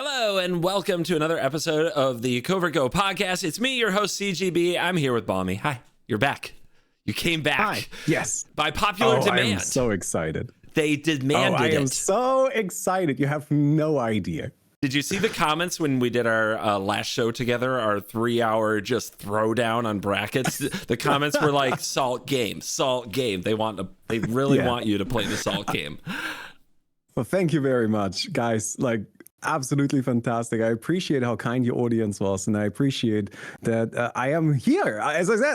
Hello and welcome to another episode of the CovertGo podcast. It's me, your host, CGB. I'm here with Baumi. Hi, you're back. You came back. Hi. Yes. By popular demand. I am so excited. They demanded it. I am so excited. You have no idea. Did you see the comments when we did our last show together, our 3-hour just throwdown on brackets? The comments were like, Salt Game, Salt Game. They really want you to play the Salt Game. Well, thank you very much, guys. Absolutely fantastic. I appreciate how kind your audience was, and I appreciate that I am here. As I said,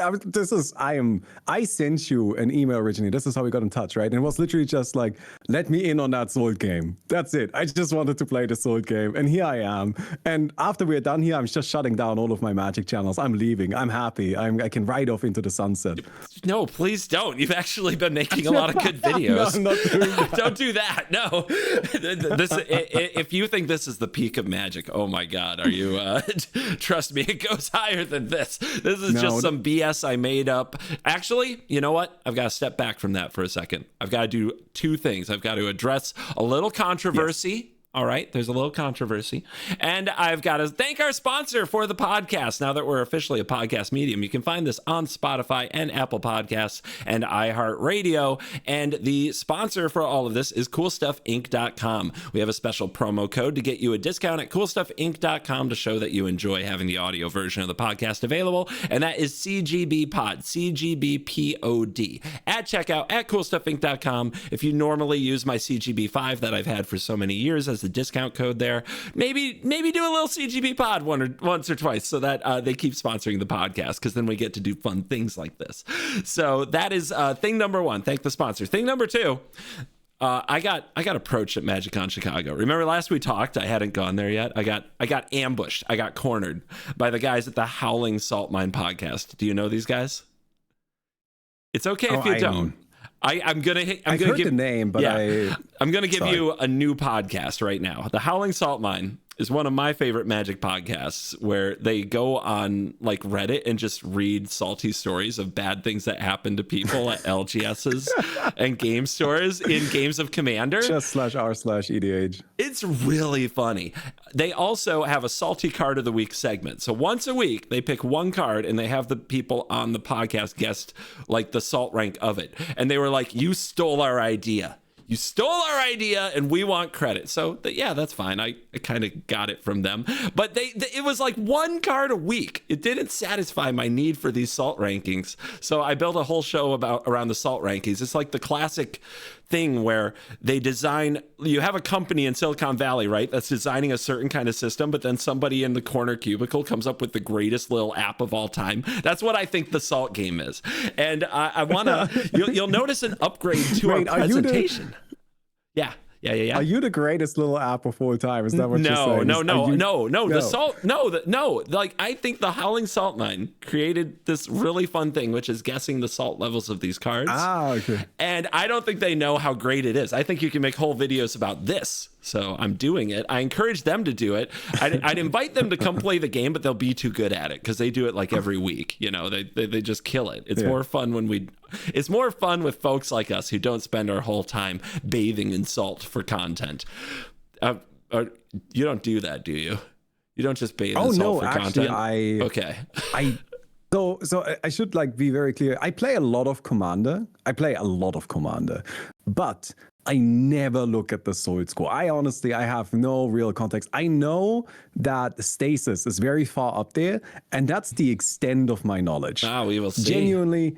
I sent you an email originally. This is how we got in touch, right? And it was literally just like, let me in on that Salt Game. That's it. I just wanted to play the Salt Game, and here I am. And after we're done here, I'm just shutting down all of my Magic channels. I'm leaving. I'm happy. I can ride off into the sunset. No, please don't. You've actually been making a lot of good videos. No, I'm not doing that. Don't do that. No. If you think this is the peak of Magic, oh my God, are you trust me, it goes higher than this. This is just some BS I made up. Actually, you know what, I've got to step back from that for a second. I've got to do two things. I've got to address a little controversy. Yes. All right, there's a little controversy. And I've got to thank our sponsor for the podcast. Now that we're officially a podcast medium, you can find this on Spotify and Apple Podcasts and iHeartRadio. And the sponsor for all of this is CoolStuffInc.com. We have a special promo code to get you a discount at CoolStuffInc.com to show that you enjoy having the audio version of the podcast available. And that is CGBPod, CGBPOD, at checkout at CoolStuffInc.com. If you normally use my CGB5 that I've had for so many years as the discount code there, maybe do a little CGB pod once or twice so that they keep sponsoring the podcast, because then we get to do fun things like this. So that is thing number one. Thank the sponsor. Thing number two, I got approached at MagicCon Chicago. Remember last we talked? I hadn't gone there yet. I got ambushed. I got cornered by the guys at the Howling Salt Mine podcast. Do you know these guys? It's okay if you don't. I'm gonna give the name, but yeah, I'm gonna give you a new podcast right now. The Howling Salt Mine is one of my favorite Magic podcasts, where they go on like Reddit and just read salty stories of bad things that happen to people at LGSs and game stores in games of Commander. Just /r/EDH. It's really funny. They also have a salty card of the week segment. So once a week, they pick one card and they have the people on the podcast guess like the salt rank of it. And they were like, you stole our idea. You stole our idea and we want credit. So yeah, that's fine. I kind of got it from them. But it was like one card a week. It didn't satisfy my need for these salt rankings. So I built a whole show around the salt rankings. It's like the classic thing where they design, you have a company in Silicon Valley, right, that's designing a certain kind of system, but then somebody in the corner cubicle comes up with the greatest little app of all time. That's what I think the Salt Game is. And I want to, you'll notice an upgrade to our presentation. Yeah. Are you the greatest little app of all time? Is that what you're saying? No. The salt, no. Like, I think the Howling Salt Mine created this really fun thing, which is guessing the salt levels of these cards. Okay. And I don't think they know how great it is. I think you can make whole videos about this. So I'm doing it. I encourage them to do it. I'd invite them to come play the game, but they'll be too good at it because they do it like every week. You know, they just kill it. It's more fun it's more fun with folks like us who don't spend our whole time bathing in salt for content. You don't do that, do you? You don't just bathe in salt for content? Okay. So I should be very clear. I play a lot of Commander, but I never look at the Salt score. I have no real context. I know that Stasis is very far up there, and that's the extent of my knowledge. We will see. Genuinely,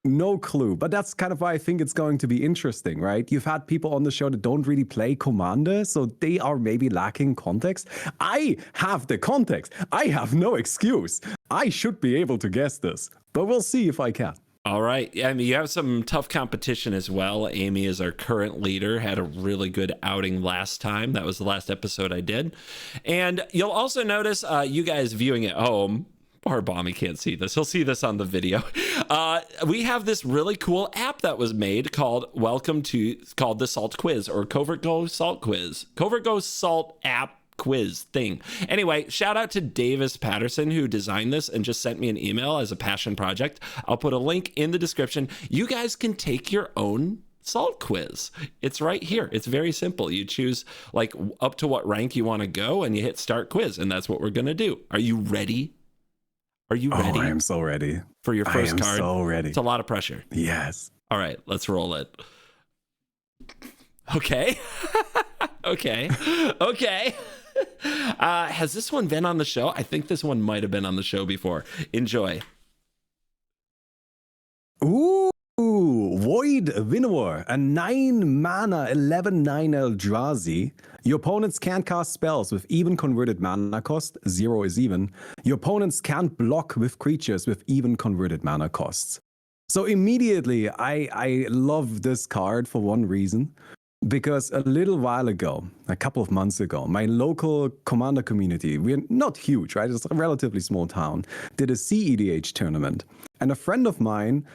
no clue. But that's kind of why I think it's going to be interesting, right? You've had people on the show that don't really play Commander, so they are maybe lacking context. I have the context. I have no excuse. I should be able to guess this, but we'll see if I can. All right. I mean, you have some tough competition as well. Amy is our current leader, had a really good outing last time. That was the last episode I did. And you'll also notice you guys viewing at home, poor Baumi can't see this. He'll see this on the video. We have this really cool app that was made called the Salt Quiz, or CovertGo Salt Quiz. CovertGo Salt app quiz thing. Anyway, shout out to Davis Patterson, who designed this and just sent me an email as a passion project. I'll put a link in the description. You guys can take your own Salt Quiz. It's right here. It's very simple. You choose like up to what rank you want to go and you hit start quiz, and that's what we're going to do. Are you ready? Are you ready? Oh, I am so ready. For your first card? I am so ready. It's a lot of pressure. Yes. All right, let's roll it. Okay. Okay. Has this one been on the show? I think this one might have been on the show before. Enjoy. Ooh, Void Winnower, a 9-mana 11/9 Eldrazi. Your opponents can't cast spells with even converted mana cost. 0 is even. Your opponents can't block with creatures with even converted mana costs. So immediately, I love this card for one reason. Because a little while ago, a couple of months ago, my local Commander community, we're not huge, right? It's a relatively small town, did a CEDH tournament. And a friend of mine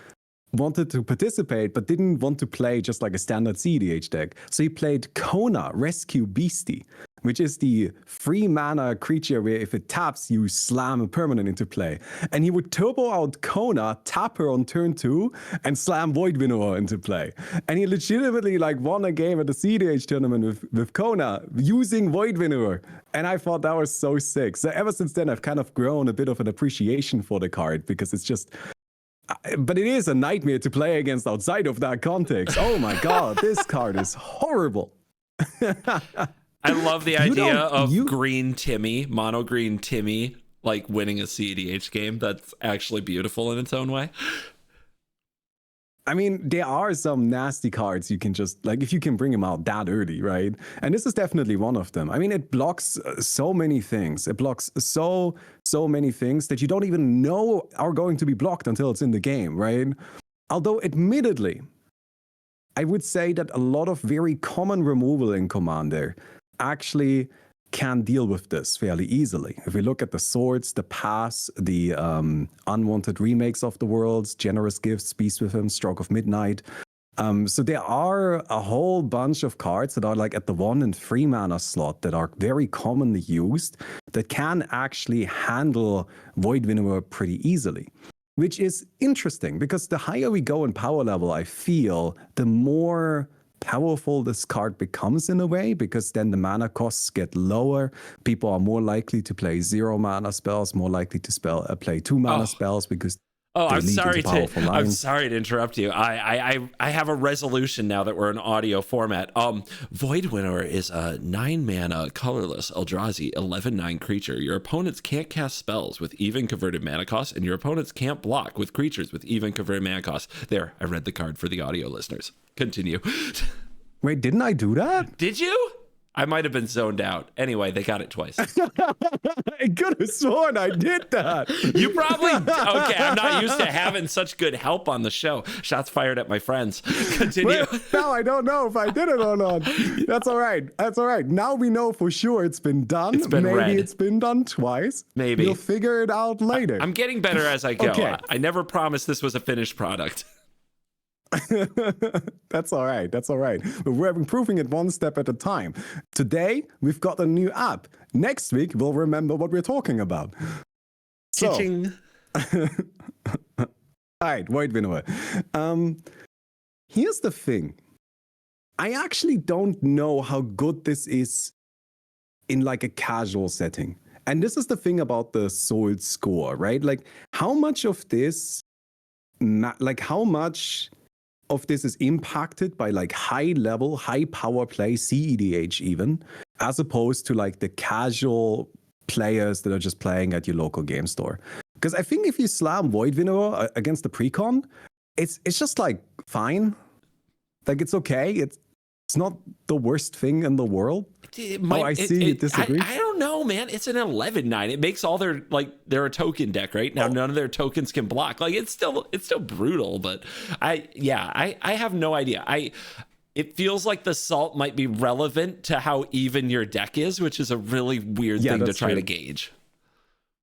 wanted to participate, but didn't want to play just like a standard CEDH deck. So he played Kona Rescue Beastie, which is the 3-mana creature where if it taps, you slam a permanent into play. And he would turbo out Kona, tap her on turn 2, and slam Void Winnower into play. And he legitimately like won a game at the CDH tournament with Kona using Void Winnower. And I thought that was so sick. So ever since then, I've kind of grown a bit of an appreciation for the card because it's just... But it is a nightmare to play against outside of that context. Oh my god, this card is horrible. I love the idea of green Timmy, mono green Timmy, like winning a CEDH game. That's actually beautiful in its own way. I mean, there are some nasty cards you can just, like, if you can them them out that early, right? And this is definitely one of them. I mean, it blocks so many things. It blocks so many things that you don't even know are going to be blocked until it's in the game, right? Although, admittedly, I would say that a lot of very common removal in Commander actually can deal with this fairly easily. If we look at the Swords, the Pass, the Unwanted Remakes of the Worlds, Generous Gifts, Beast with Him, Stroke of Midnight. So there are a whole bunch of cards that are like at the 1 and 3 mana slot that are very commonly used that can actually handle Void Winnower pretty easily. Which is interesting because the higher we go in power level, I feel, the more powerful this card becomes in a way, because then the mana costs get lower. People are more likely to play 0 mana spells, more likely to play 2 mana spells because I'm sorry to interrupt you. I have a resolution now that we're in audio format. Void Winnower is a 9-mana colorless Eldrazi 11/9 creature. Your opponents can't cast spells with even converted mana costs, and your opponents can't block with creatures with even converted mana costs. There, I read the card for the audio listeners. Continue. Wait, didn't I do that? Did you? I might have been zoned out. Anyway, they got it twice. I could have sworn I did that. You probably... Okay, I'm not used to having such good help on the show. Shots fired at my friends. Continue. Well, now I don't know if I did it or not. That's all right. That's all right. Now we know for sure it's been done. It's been read. It's been done twice. Maybe. We'll figure it out later. I'm getting better as I go. Okay. I never promised this was a finished product. That's all right. That's all right. But we're improving it one step at a time. Today, we've got a new app. Next week, we'll remember what we're talking about. So, all right, Void Winnower. Here's the thing. I actually don't know how good this is in like a casual setting. And this is the thing about the Soul score, right? Like, how much of this is impacted by like high level, high power play, CEDH even, as opposed to like the casual players that are just playing at your local game store. Because I think if you slam Void Winnower against the precon, it's just like fine. Like it's okay. It's not the worst thing in the world. I see you disagree. I don't know, man. It's an 11/9. It makes all they're a token deck, right? Now none of their tokens can block. Like it's still brutal, but I have no idea. It feels like the salt might be relevant to how even your deck is, which is a really weird thing to try to gauge.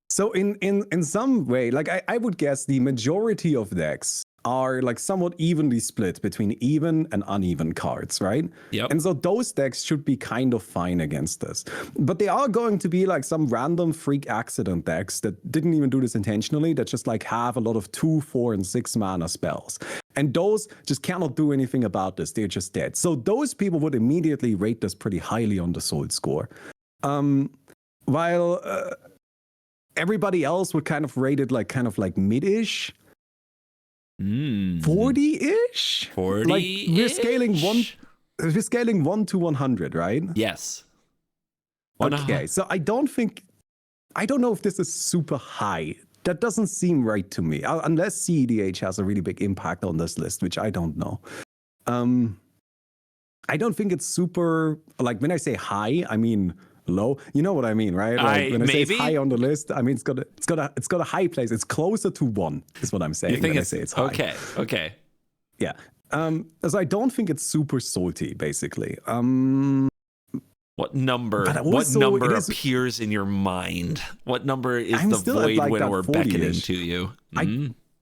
So in some way, like I would guess the majority of decks are like somewhat evenly split between even and uneven cards, right? Yep. And so those decks should be kind of fine against this. But they are going to be like some random freak accident decks that didn't even do this intentionally, that just like have a lot of 2, 4, and 6 mana spells. And those just cannot do anything about this. They're just dead. So those people would immediately rate this pretty highly on the Salt score. While everybody else would kind of rate it like mid-ish. 40-ish? 40-ish? Like we're scaling 1 to 100, right? Yes. Okay, so I don't know if this is super high. That doesn't seem right to me, unless CEDH has a really big impact on this list, which I don't know. I don't think it's super, like when I say high, I mean low. You know what I mean, right? Like when I say it's high on the list, I mean it's got a high place. It's closer to 1, is what I'm saying. You think when I say it's high. Okay. Yeah. So I don't think it's super salty, basically. What number appears in your mind? What number is the void winnower beckoning to you?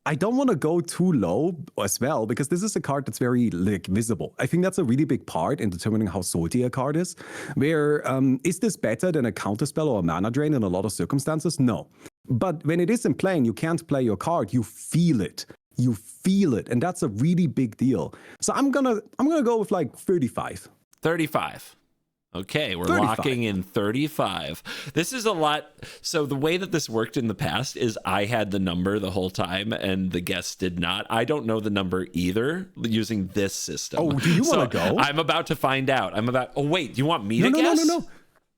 I don't want to go too low as well, because this is a card that's very visible. I think that's a really big part in determining how salty a card is. Where is this better than a counterspell or a mana drain in a lot of circumstances? No. But when it is in play and you can't play your card, you feel it. You feel it, and that's a really big deal. So I'm gonna go with like 35. 35. Okay, we're 35. Locking in 35. This is a lot. So the way that this worked in the past is I had the number the whole time and the guests did not. I don't know the number either using this system. Oh, do you want to go? I'm about to find out. Oh, wait, do you want me to guess? No.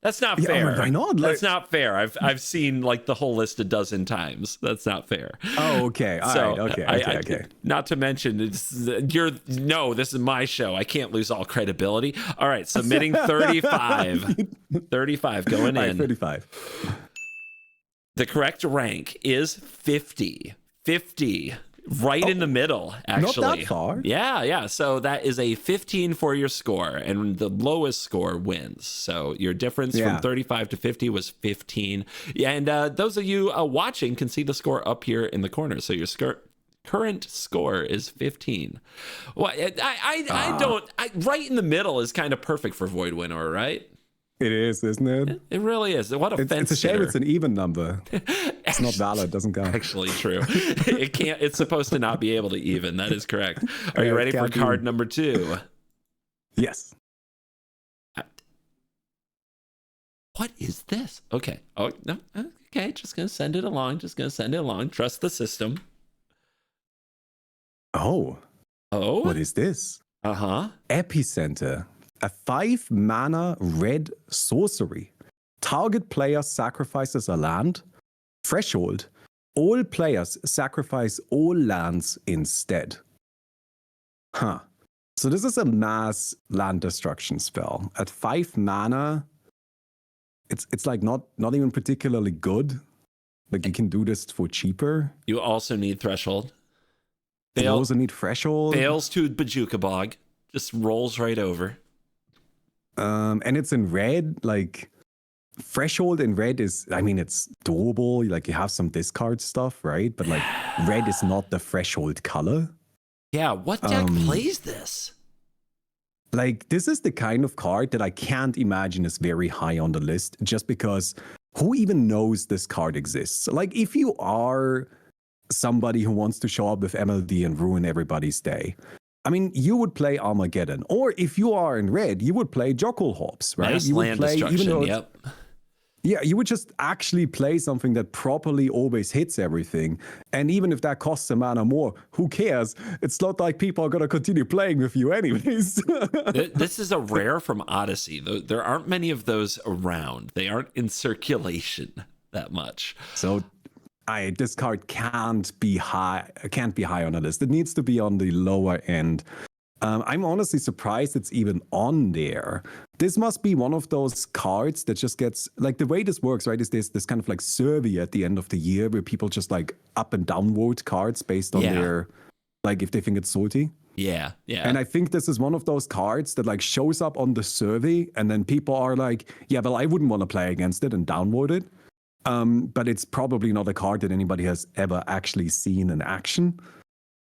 That's not fair. Why not? That's not fair. I've seen like the whole list a dozen times. That's not fair. Oh, okay. All right. Okay. Not to mention, this is my show. I can't lose all credibility. All right, submitting 35. 35 going in. All right, 35. The correct rank is 50. 50. Right in the middle, actually. Not that far. Yeah. So that is a 15 for your score, and the lowest score wins. So your difference from 35 to 50 was 15. And those of you watching can see the score up here in the corner. So your current score is 15. Well, right in the middle is kind of perfect for Void Winnower, right? It is, isn't it? It really is. What a fence It's a shame sitter. It's an even number. It's not valid. It doesn't count. Actually true. It can't. It's supposed to not be able to even. That is correct. Are you ready for card number 2? Yes. What is this? Okay. Oh, no. Okay. Just going to send it along. Trust the system. Oh. What is this? Epicenter. A 5 mana red sorcery. Target player sacrifices a land. Threshold. All players sacrifice all lands instead. So this is a mass land destruction spell. At 5 mana, it's like not even particularly good. Like you can do this for cheaper. You also need Threshold. You also need Threshold. Fails to Bajuka Bog. Just rolls right over. And it's in red. Like Threshold in red is, I mean, it's doable. Like you have some discard stuff, right? But like red is not the Threshold color. Yeah, what deck plays this? Like this is the kind of card that I can't imagine is very high on the list, just because who even knows this card exists? Like if you are somebody who wants to show up with MLD and ruin everybody's day, I mean, you would play Armageddon. Or if you are in red, you would play Jockle Hops, right? Mass you would land play, destruction, yep. Yeah, you would just actually play something that properly always hits everything. And even if that costs a mana more, who cares? It's not like people are going to continue playing with you anyways. This is a rare from Odyssey. There aren't many of those around. They aren't in circulation that much. So this card can't be high on the list. It needs to be on the lower end. I'm honestly surprised it's even on there. This must be one of those cards that just gets, like the way this works, right, is this kind of like survey at the end of the year where people just like up and down vote cards based on their, like if they think it's salty. Yeah. And I think this is one of those cards that like shows up on the survey and then people are like, yeah, well, I wouldn't want to play against it and downvote it. But it's probably not a card that anybody has ever actually seen in action.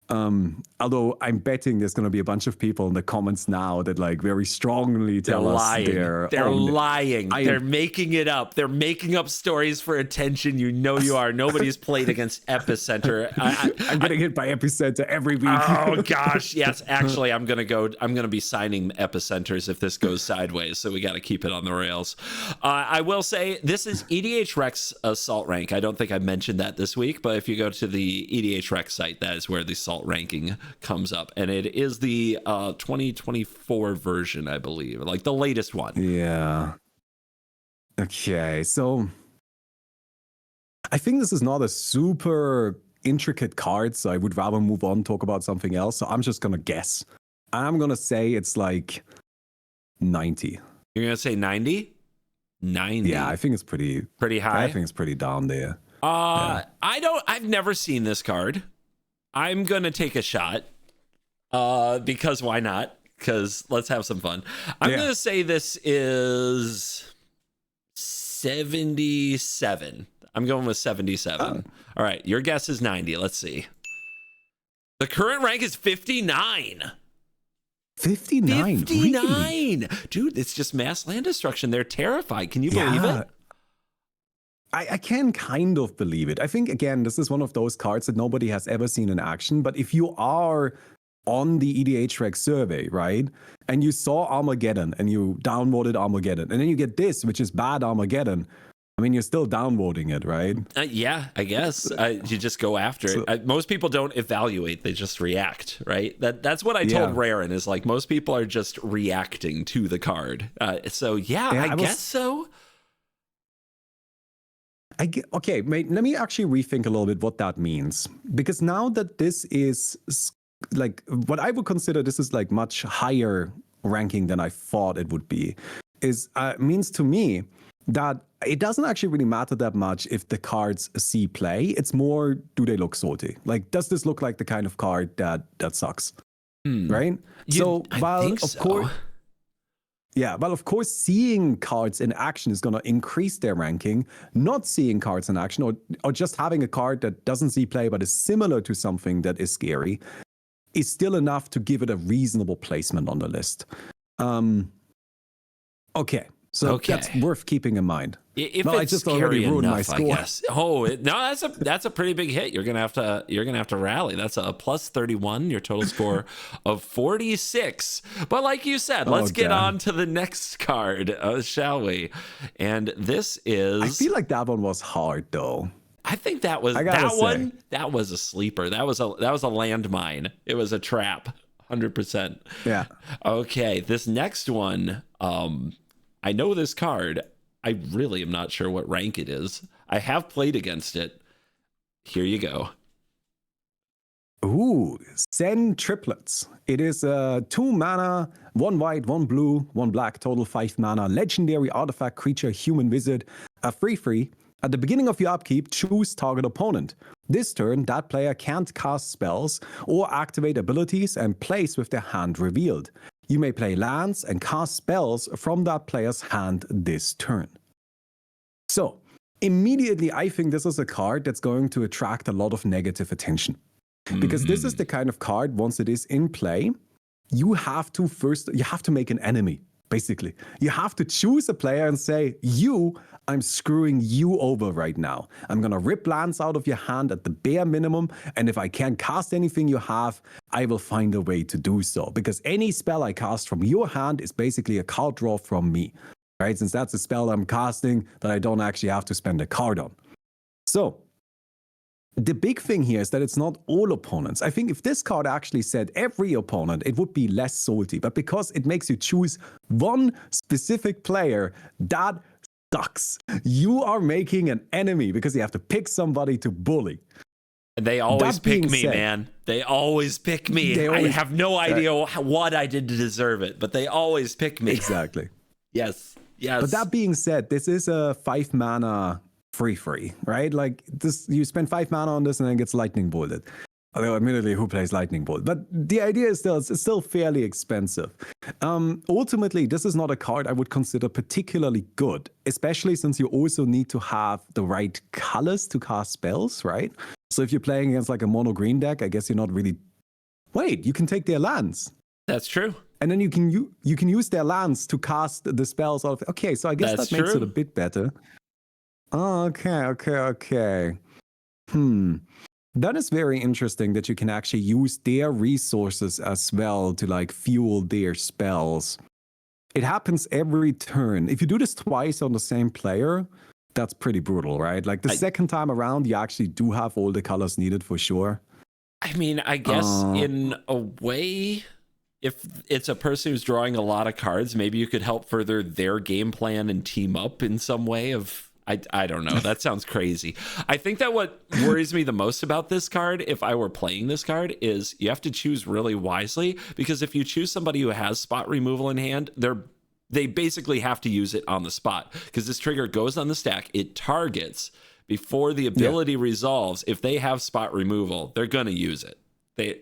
Although I'm betting there's going to be a bunch of people in the comments now that like very strongly tell us they're lying. They're making it up. They're making up stories for attention. You know you are. Nobody's played against Epicenter. I'm getting hit by Epicenter every week. Oh gosh, yes. Actually, I'm gonna be signing Epicenters if this goes sideways. So we got to keep it on the rails. I will say this is EDH Rex Salt rank. I don't think I mentioned that this week, but if you go to the EDH Rex site, that is where the Salt ranking comes up, and it is the 2024 version, I believe, like the latest one. Yeah. Okay, so I think this is not a super intricate card, so I would rather move on, talk about something else. So I'm just gonna guess. I'm gonna say it's like 90. You're gonna say 90? 90. Yeah, I think it's pretty high. I think it's pretty down there. I've never seen this card. I'm gonna take a shot. Because why not? Because let's have some fun. I'm gonna say this is 77. I'm going with 77. All right, your guess is 90. Let's see. The current rank is 59. 59. 59. Really? Dude, it's just mass land destruction. They're terrified. Can you believe it? I can kind of believe it. I think, again, this is one of those cards that nobody has ever seen in action. But if you are on the EDH Rex survey, right, and you saw Armageddon and you downvoted Armageddon, and then you get this, which is bad Armageddon, I mean, you're still downvoting it, right? Yeah, I guess. You just go after it. Most people don't evaluate. They just react, right? That's what I told Raren, is like most people are just reacting to the card. So, I guess so. Okay, mate, let me actually rethink a little bit what that means. Because now that this is like what I would consider this is like much higher ranking than I thought it would be, is means to me that it doesn't actually really matter that much if the cards see play. It's more, do they look salty? Like, does this look like the kind of card that sucks? Right? I think so. Yeah, well, of course, seeing cards in action is going to increase their ranking. Not seeing cards in action, or just having a card that doesn't see play but is similar to something that is scary, is still enough to give it a reasonable placement on the list. Okay, so that's worth keeping in mind. If I just already ruined my score. I guess. No, that's a pretty big hit. You're gonna have to rally. That's a plus 31. Your total score of 46. But like you said, let's get on to the next card, shall we? And this is. I feel like that one was hard though. I think that was one. That was a sleeper. That was a landmine. It was a trap. 100%. Yeah. Okay. This next one. I know this card. I really am not sure what rank it is. I have played against it. Here you go. Ooh, Zen Triplets. It is 2 mana, 1 white, 1 blue, 1 black, total 5 mana, legendary artifact creature, human wizard, a 3/3. At the beginning of your upkeep, choose target opponent. This turn, that player can't cast spells or activate abilities and plays with their hand revealed. You may play lands and cast spells from that player's hand this turn. So, immediately, I think this is a card that's going to attract a lot of negative attention. Because this is the kind of card, once it is in play, you have to make an enemy, basically. You have to choose a player and say, I'm screwing you over right now. I'm going to rip lands out of your hand at the bare minimum, and if I can't cast anything you have, I will find a way to do so. Because any spell I cast from your hand is basically a card draw from me, right? Since that's a spell I'm casting that I don't actually have to spend a card on. So, the big thing here is that it's not all opponents. I think if this card actually said every opponent, it would be less salty. But because it makes you choose one specific player, that sucks. You are making an enemy because you have to pick somebody to bully. They always pick me, man. They always pick me. I have no idea what I did to deserve it, but they always pick me. Exactly. Yes. But that being said, this is a 5 mana free, right? Like this, you spend 5 mana on this and then gets lightning bolted. Although admittedly, who plays lightning bolt? But the idea is it's still fairly expensive. Ultimately, this is not a card I would consider particularly good, especially since you also need to have the right colors to cast spells, right? So if you're playing against like a mono green deck, I guess you're not really wait, you can take their lands. That's true. And then you can use their lands to cast the spells. Okay, so I guess that makes it a bit better. Okay. That is very interesting that you can actually use their resources as well to like fuel their spells. It happens every turn. If you do this twice on the same player, that's pretty brutal, right? Like the second time around, you actually do have all the colors needed for sure. I mean, I guess in a way, if it's a person who's drawing a lot of cards, maybe you could help further their game plan and team up in some way of... I don't know. That sounds crazy. I think that what worries me the most about this card, if I were playing this card, is you have to choose really wisely, because if you choose somebody who has spot removal in hand, they basically have to use it on the spot, because this trigger goes on the stack. It targets before the ability resolves. If they have spot removal, they're going to use it.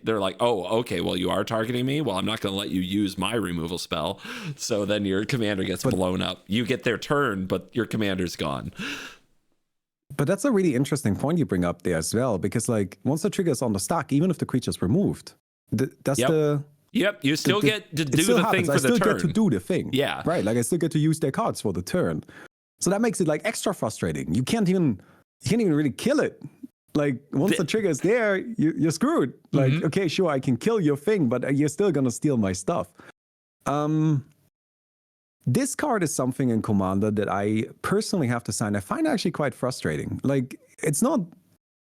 They're like, oh, okay, well, you are targeting me. Well, I'm not going to let you use my removal spell. So then your commander gets blown up. You get their turn, but your commander's gone. But that's a really interesting point you bring up there as well, because like once the trigger is on the stack, even if the creature's removed, that's you still get to do the thing for the turn. I still get to do the thing. Yeah. Right. Like I still get to use their cards for the turn. So that makes it like extra frustrating. You can't even really kill it. Like once the trigger is there, you're screwed. Like, okay, sure, I can kill your thing, but you're still gonna steal my stuff. This card is something in Commander that I personally have to sign. I find actually quite frustrating. Like it's not.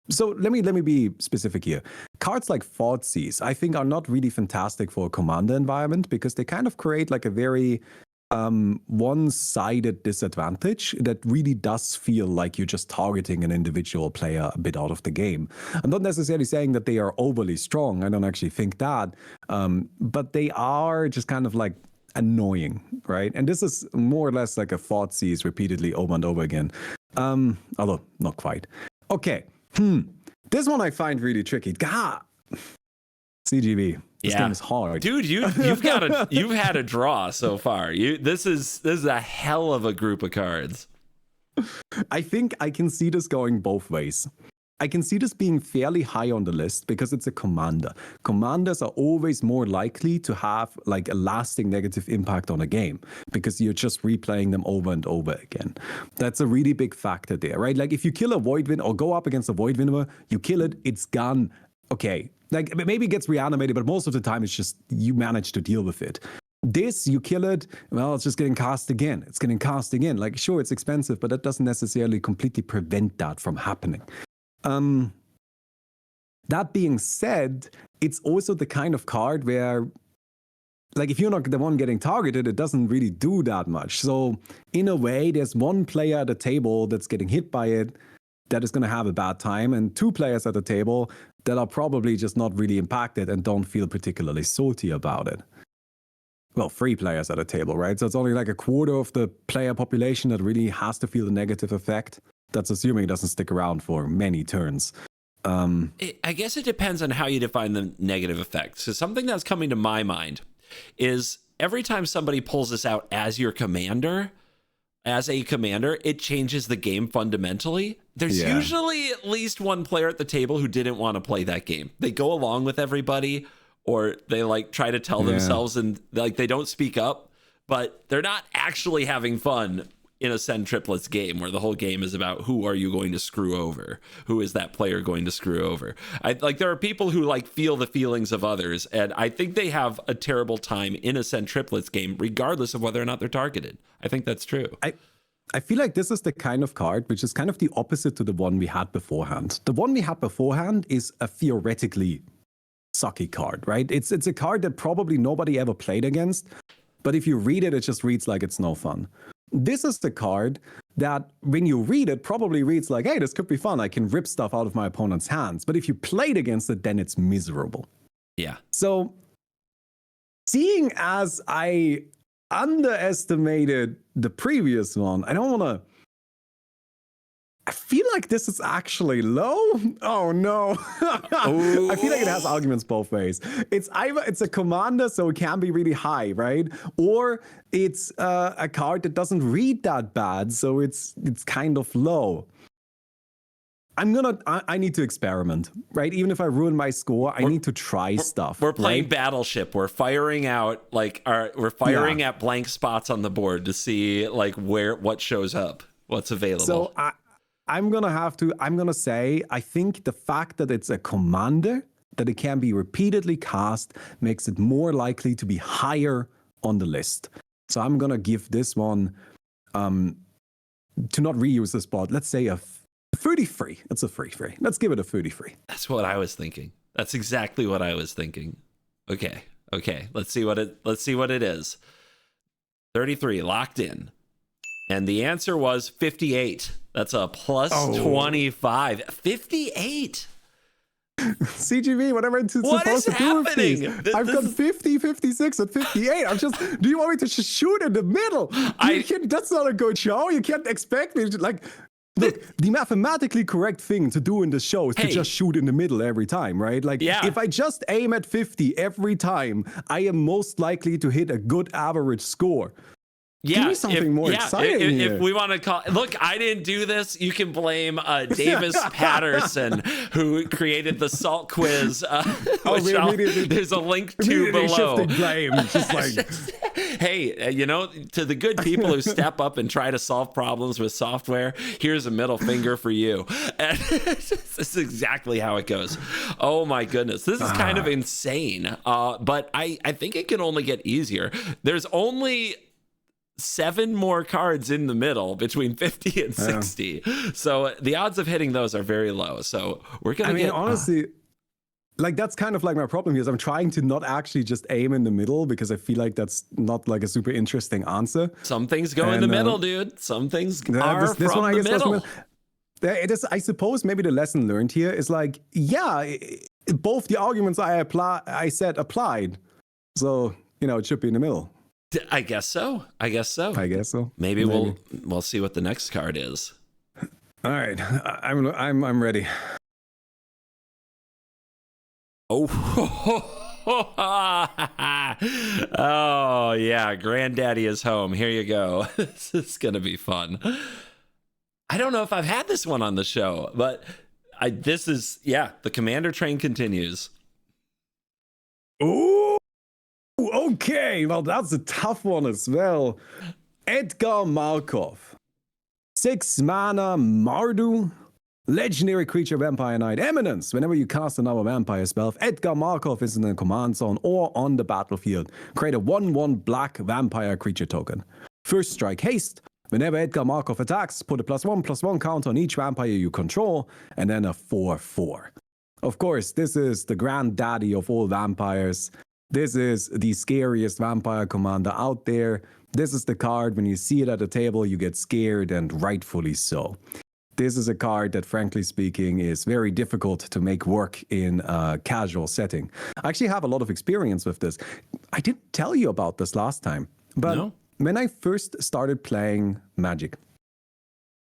So let me be specific here. Cards like Thoughtseize, I think, are not really fantastic for a Commander environment because they kind of create like a very one-sided disadvantage that really does feel like you're just targeting an individual player a bit out of the game. I'm not necessarily saying that they are overly strong. I don't actually think that. But they are just kind of like annoying, right? And this is more or less like a Thoughtseize repeatedly over and over again. Although not quite. Okay. This one I find really tricky. God. CGB. This game is hard, dude. You've had a draw so far. This is a hell of a group of cards. I think I can see this going both ways. I can see this being fairly high on the list because it's a commander. Commanders are always more likely to have like a lasting negative impact on a game because you're just replaying them over and over again. That's a really big factor there, right? Like if you kill a Voidwind or go up against a Voidwinner, you kill it, it's gone. Okay, like maybe it gets reanimated, but most of the time it's just you manage to deal with it. This, you kill it, well, it's just getting cast again. It's getting cast again. Like, sure, it's expensive, but that doesn't necessarily completely prevent that from happening. That being said, it's also the kind of card where, like, if you're not the one getting targeted, it doesn't really do that much. So, in a way, there's one player at the table that's getting hit by it that is going to have a bad time, and two players at the table that are probably just not really impacted and don't feel particularly salty about it. Well, 3 players at a table, right? So it's only like a quarter of the player population that really has to feel the negative effect. That's assuming it doesn't stick around for many turns. I guess it depends on how you define the negative effects. So something that's coming to my mind is every time somebody pulls this out as your commander, it changes the game fundamentally. There's usually at least one player at the table who didn't want to play that game. They go along with everybody, or they like try to tell themselves, and like they don't speak up, but they're not actually having fun in a Send Triplets game where the whole game is about who are you going to screw over? Who is that player going to screw over? There are people who like feel the feelings of others, and I think they have a terrible time in a Send Triplets game, regardless of whether or not they're targeted. I think that's true. I feel like this is the kind of card which is kind of the opposite to the one we had beforehand. The one we had beforehand is a theoretically sucky card, right? It's a card that probably nobody ever played against, but if you read it, it just reads like it's no fun. This is the card that when you read it, probably reads like, hey, this could be fun. I can rip stuff out of my opponent's hands. But if you played against it, then it's miserable. Yeah. So seeing as I underestimated the previous one, I feel like this is actually low. Oh no. I feel like it has arguments both ways. It's either it's a commander, so it can be really high, right? Or it's a card that doesn't read that bad, so it's kind of low. I need to experiment, right? Even if I ruin my score, I need to try stuff. We're playing right? Battleship. We're firing out we're firing at blank spots on the board to see like what shows up, what's available. So I'm gonna say, I think the fact that it's a commander, that it can be repeatedly cast, makes it more likely to be higher on the list. So I'm gonna give this one, to not reuse the spot, let's say a 33. It's a free. Let's give it a 33. That's what I was thinking. That's exactly what I was thinking. Okay. Let's see what it is. 33 locked in. And the answer was 58. That's a plus 25. 58. CGV, whatever it's supposed to do with these. I've got 50, 56, and 58. Do you want me to just shoot in the middle? That's not a good show. You can't expect me to, like, look, the mathematically correct thing to do in the show is to just shoot in the middle every time, right? Like, if I just aim at 50 every time, I am most likely to hit a good average score. Yeah, give me something more exciting if we want to call, look, I didn't do this. You can blame Davis Patterson, who created the Salt Quiz, which there's a link to below. Blame, just like, hey, to the good people who step up and try to solve problems with software, here's a middle finger for you. And this is exactly how it goes. Oh my goodness, this is kind of insane. But I think it can only get easier. There's only 7 more cards in the middle between 50 and 60. So the odds of hitting those are very low. So we're going to honestly, like, that's kind of like my problem here is I'm trying to not actually just aim in the middle because I feel like that's not like a super interesting answer. Some things go in the middle, dude. Some things are from the middle. It is, I suppose maybe the lesson learned here is like, both the arguments I said applied. So, it should be in the middle. I guess so. Maybe we'll see what the next card is. All right, I'm ready. Oh yeah, Granddaddy is home. Here you go. This is gonna be fun. I don't know if I've had this one on the show, but the Commander train continues. Ooh. Okay, well, that's a tough one as well. Edgar Markov. 6 mana, Mardu. Legendary creature, Vampire Knight. Eminence. Whenever you cast another vampire spell, if Edgar Markov is in the command zone or on the battlefield, create a 1/1 black vampire creature token. First strike, haste. Whenever Edgar Markov attacks, put a +1/+1 counter on each vampire you control, and then a 4/4. Of course, this is the granddaddy of all vampires. This is the scariest vampire commander out there. This is the card, when you see it at the table, you get scared, and rightfully so. This is a card that, frankly speaking, is very difficult to make work in a casual setting. I actually have a lot of experience with this. I didn't tell you about this last time, but when I first started playing Magic,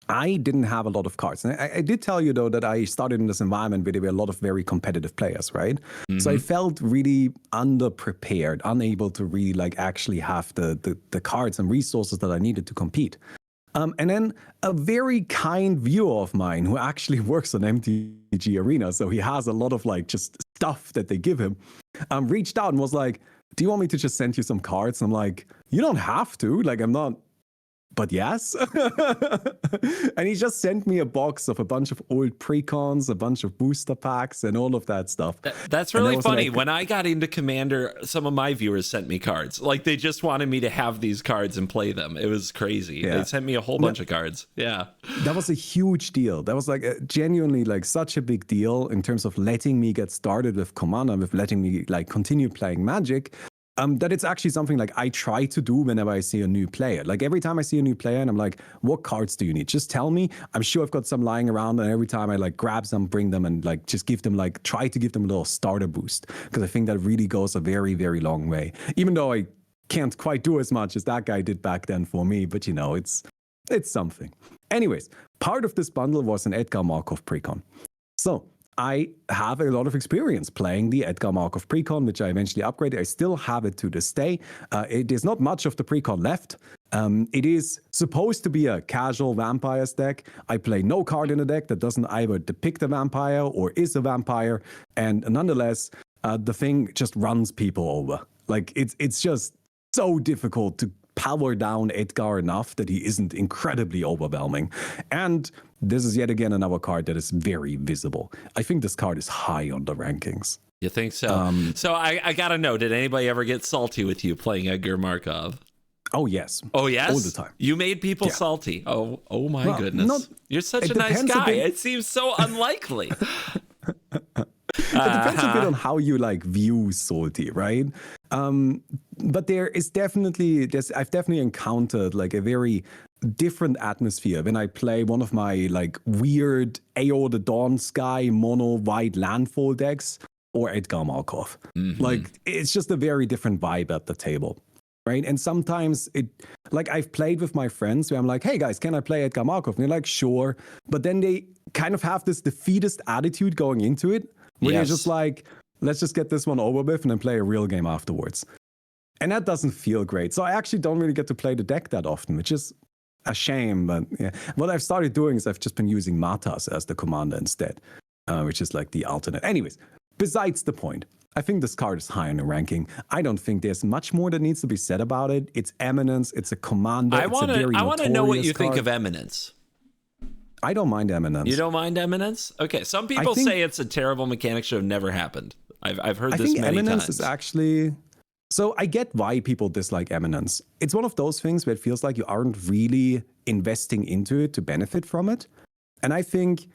I didn't have a lot of cards. And I did tell you, though, that I started in this environment where there were a lot of very competitive players, right? Mm-hmm. So I felt really underprepared, unable to really like actually have the cards and resources that I needed to compete. And then a very kind viewer of mine who actually works on MTG Arena, so he has a lot of like just stuff that they give him, reached out and was like, do you want me to just send you some cards? And I'm like, you don't have to. Like, I'm not... But yes. And he just sent me a box of a bunch of old precons, a bunch of booster packs, and all of that stuff. That's really funny. When I got into Commander, some of my viewers sent me cards. Like, they just wanted me to have these cards and play them. It was crazy. They sent me a whole bunch of cards. Yeah. That was a huge deal. That was like genuinely like such a big deal in terms of letting me get started with Commander, with letting me like continue playing Magic. That it's actually something like I try to do whenever I see a new player. Like every time I see a new player and I'm like, what cards do you need? Just tell me. I'm sure I've got some lying around, and every time I like grab some, bring them, and like just give them like, try to give them a little starter boost, because I think that really goes a very, very long way. Even though I can't quite do as much as that guy did back then for me, but you know, it's something. Anyways, part of this bundle was an Edgar Markov precon. So I have a lot of experience playing the Edgar Markov precon, which I eventually upgraded. I still have it to this day. There's not much of the precon left, It is supposed to be a casual vampires deck. I play no card in the deck that doesn't either depict a vampire or is a vampire, and nonetheless, the thing just runs people over. Like it's just so difficult to power down Edgar enough that he isn't incredibly overwhelming. And this is yet again another card that is very visible. I think this card is high on the rankings. You think so? So I gotta know, did anybody ever get salty with you playing Edgar Markov? Oh, yes. Oh, yes? All the time. You made people salty. Oh my goodness. You're such a nice guy. It seems so unlikely. It depends a bit on how you like view salty, right? But I've definitely encountered like a very different atmosphere when I play one of my like weird AO the Dawn Sky mono white landfall decks or Edgar Markov. Like it's just a very different vibe at the table. Right. And sometimes I've played with my friends where I'm like, hey guys, can I play Edgar Markov? And they're like, sure. But then they kind of have this defeatist attitude going into it where they're just like, let's just get this one over with and then play a real game afterwards. And that doesn't feel great. So I actually don't really get to play the deck that often, which is a shame. But yeah, what I've started doing is I've just been using Matas as the commander instead, which is like the alternate. Anyways, besides the point. I think this card is high in the ranking. I don't think there's much more that needs to be said about it. It's Eminence. It's a commander. I want to know what you think of Eminence. I don't mind Eminence. You don't mind Eminence? Okay. Some people say it's a terrible mechanic should have never happened. I've heard this many times. I think Eminence is actually... So I get why people dislike Eminence. It's one of those things where it feels like you aren't really investing into it to benefit from it. And I think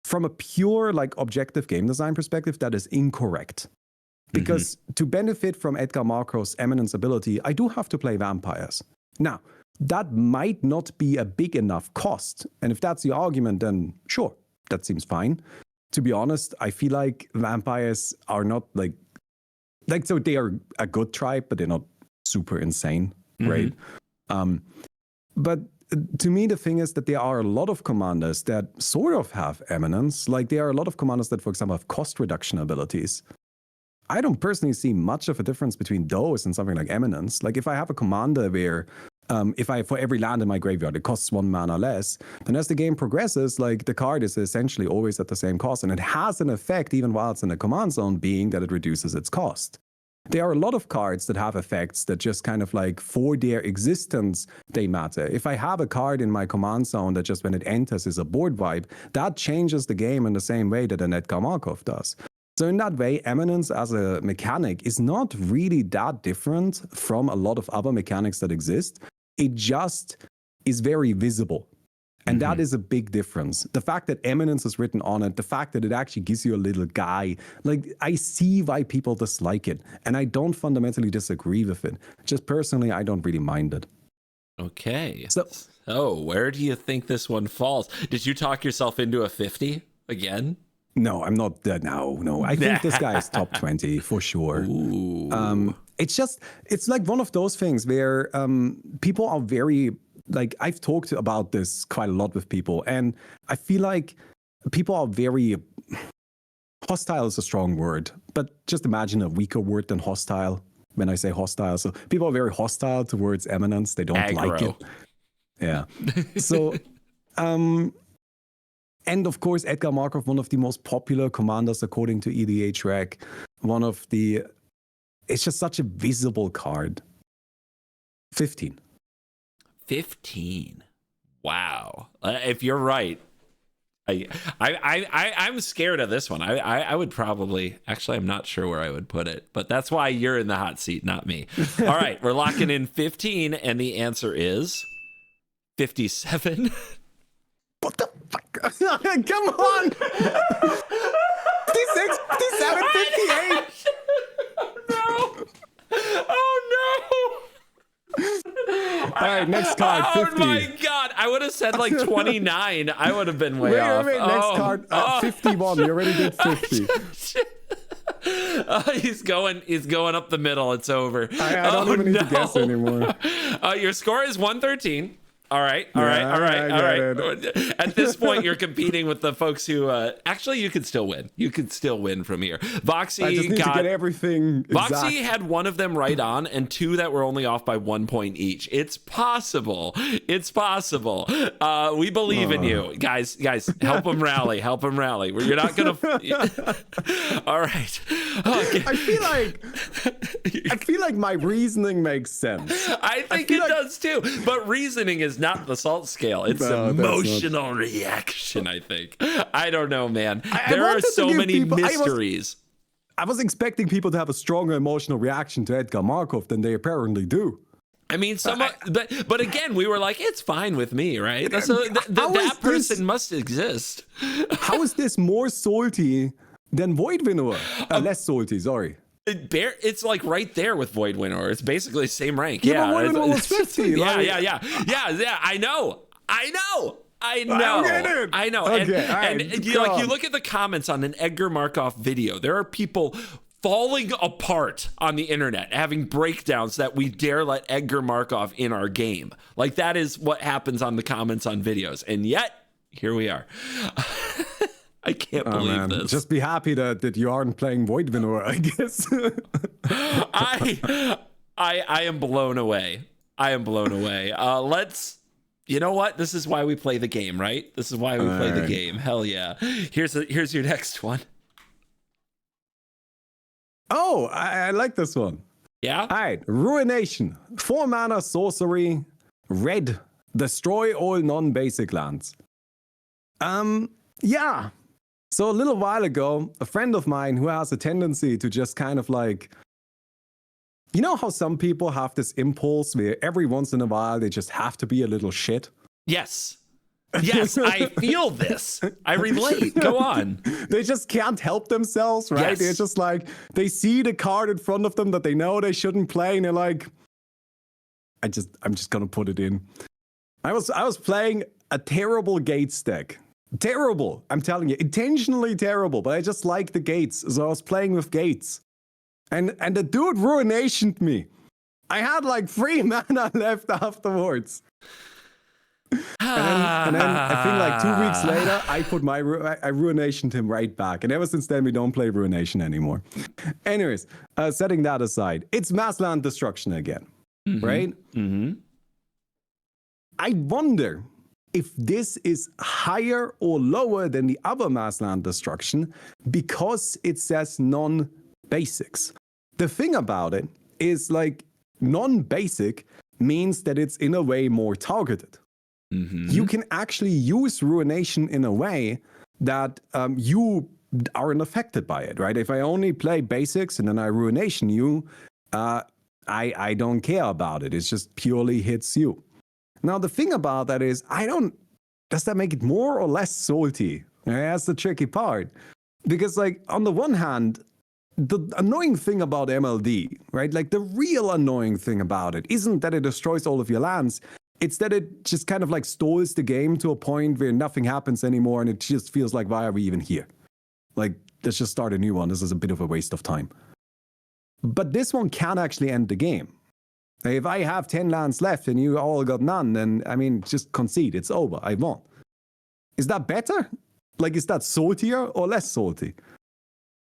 from a pure like objective game design perspective, that is incorrect. Because to benefit from Edgar Markov's Eminence ability, I do have to play vampires. Now, that might not be a big enough cost. And if that's the argument, then sure, that seems fine. To be honest, I feel like vampires are not like so they are a good tribe, but they're not super insane, right? But to me, the thing is that there are a lot of commanders that sort of have Eminence. Like there are a lot of commanders that, for example, have cost reduction abilities. I don't personally see much of a difference between those and something like Eminence. Like if I have a commander where for every land in my graveyard, it costs 1 mana less, then as the game progresses, like the card is essentially always at the same cost. And it has an effect even while it's in the command zone, being that it reduces its cost. There are a lot of cards that have effects that just kind of like for their existence, they matter. If I have a card in my command zone that just when it enters is a board vibe, that changes the game in the same way that an Edgar Markov does. So in that way, Eminence as a mechanic is not really that different from a lot of other mechanics that exist. It just is very visible. And that is a big difference. The fact that Eminence is written on it, the fact that it actually gives you a little guy, like I see why people dislike it. And I don't fundamentally disagree with it. Just personally, I don't really mind it. Okay. So where do you think this one falls? Did you talk yourself into a 50 again? No, I'm not. No. I think this guy is top 20 for sure. It's like one of those things where people are very, like, I've talked about this quite a lot with people, and I feel like people are very, hostile is a strong word, but just imagine a weaker word than hostile when I say hostile. So people are very hostile towards Eminence. They don't like it. Yeah. So, and of course, Edgar Markov, one of the most popular commanders according to EDHREC. It's just such a visible card. 15. 15. Wow. If you're right, I'm scared of this one. I would probably, actually, I'm not sure where I would put it, but that's why you're in the hot seat, not me. All right, we're locking in 15, and the answer is 57. What the fuck? Come on! 56, 57, 58! No! Oh no! All right, next card, 50. Oh my god, I would have said like 29. I would have been way off. Wait, next card, 51. You already did 50. He's going up the middle. It's over. I don't even need to guess anymore. Your score is 113. All right. At this point, you're competing with the folks who actually you could still win. You could still win from here. Voxy I just need to get everything exact. Voxy had one of them right on and two that were only off by 1 point each. It's possible. It's possible. We believe in you, guys. Help them rally. Help them rally. You're not gonna. All right. Okay. I feel like my reasoning makes sense. I think it does too. But reasoning is not the salt scale. It's emotional reaction, I think. I don't know, man. There are so many mysteries. I was expecting people to have a stronger emotional reaction to Edgar Markov than they apparently do. I mean, but again, we were like, it's fine with me, right? So that person must exist. How is this more salty than Void Winnower? Less salty, sorry. It's like right there with Void Winnower. It's basically the same rank. Yeah, but Void Winnower was 50. Yeah. I know. I know. Okay, and you look at the comments on an Edgar Markov video. There are people falling apart on the internet, having breakdowns that we dare let Edgar Markov in our game. Like that is what happens on the comments on videos. And yet, here we are. I can't believe this. Just be happy that you aren't playing Void Winnower, I guess. I am blown away. You know what? This is why we play the game, right? This is why we play the game. Hell yeah. Here's your next one. Oh, I like this one. Yeah? All right. Ruination. 4 mana sorcery. Red. Destroy all non-basic lands. Yeah. So a little while ago, a friend of mine who has a tendency to just kind of like, you know how some people have this impulse where every once in a while they just have to be a little shit? Yes, I feel this. I relate. Go on. They just can't help themselves, right? Yes. They're just like, they see the card in front of them that they know they shouldn't play, and they're like, I'm just gonna put it in. I was playing a terrible Gates deck. Terrible, I'm telling you, intentionally terrible, but I just like the Gates, so I was playing with Gates. And the dude ruinationed me. I had like 3 mana left afterwards. and then I think like 2 weeks later, I ruinationed him right back. And ever since then, we don't play ruination anymore. Anyways, setting that aside, it's mass land destruction again, right? Mm-hmm. I wonder if this is higher or lower than the other mass land destruction because it says non-basics. The thing about it is like non-basic means that it's in a way more targeted. Mm-hmm. You can actually use ruination in a way that you aren't affected by it, right? If I only play basics and then I ruination you, I don't care about it. It just purely hits you. Now, the thing about that is, does that make it more or less salty? That's the tricky part. Because, like, on the one hand, the annoying thing about MLD, right? Like, the real annoying thing about it isn't that it destroys all of your lands. It's that it just kind of, like, stalls the game to a point where nothing happens anymore, and it just feels like, why are we even here? Like, let's just start a new one. This is a bit of a waste of time. But this one can actually end the game. If I have 10 lands left and you all got none, then, I mean, just concede. It's over. I won. Is that better? Like, is that saltier or less salty?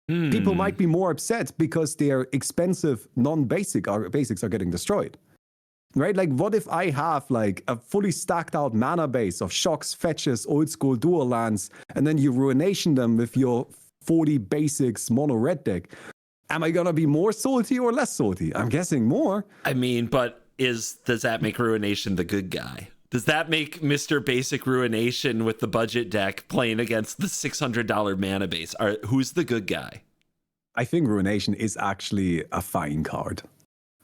People might be more upset because their expensive basics are getting destroyed. Right? Like, what if I have, like, a fully stacked out mana base of shocks, fetches, old school dual lands, and then you ruination them with your 40 basics mono red deck? Am I gonna be more salty or less salty? I'm guessing more. I mean, but does that make Ruination the good guy? Does that make Mr. Basic Ruination with the budget deck playing against the $600 mana base? Who's the good guy? I think Ruination is actually a fine card.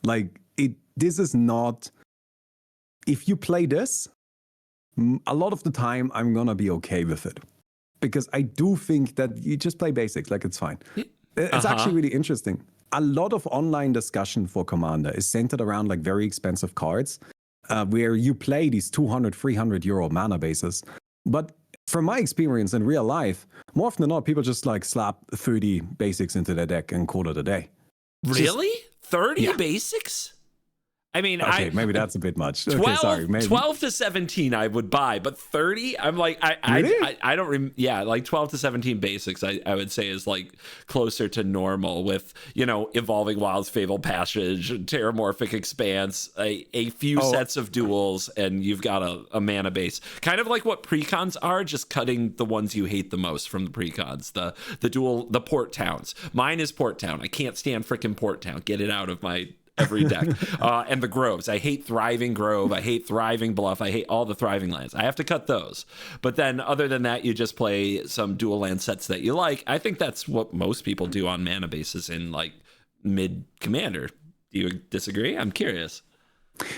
Like, this is not... If you play this, a lot of the time, I'm gonna be okay with it. Because I do think that you just play basics, like, it's fine. It's actually really interesting. A lot of online discussion for Commander is centered around like very expensive cards where you play these 200, 300 euro mana bases. But from my experience in real life, more often than not, people just like slap 30 basics into their deck and call it a day. Really? 30 basics? I mean, okay, maybe that's a bit much. 12, okay, sorry, maybe 12 to 17 I would buy, but 30, I'm like, Really? I don't, yeah, like 12 to 17 basics, I would say is like closer to normal with, you know, Evolving Wilds, Fable Passage, Terramorphic Expanse, a few sets of duels, and you've got a mana base. Kind of like what precons are, just cutting the ones you hate the most from the precons, the dual, the Port Towns. Mine is Port Town. I can't stand frickin' Port Town. Get it out of my every deck. And the groves. I hate Thriving Grove. I hate Thriving Bluff. I hate all the Thriving lands. I have to cut those. But then other than that, you just play some dual land sets that you like. I think that's what most people do on mana bases in like mid Commander. Do you disagree? I'm curious.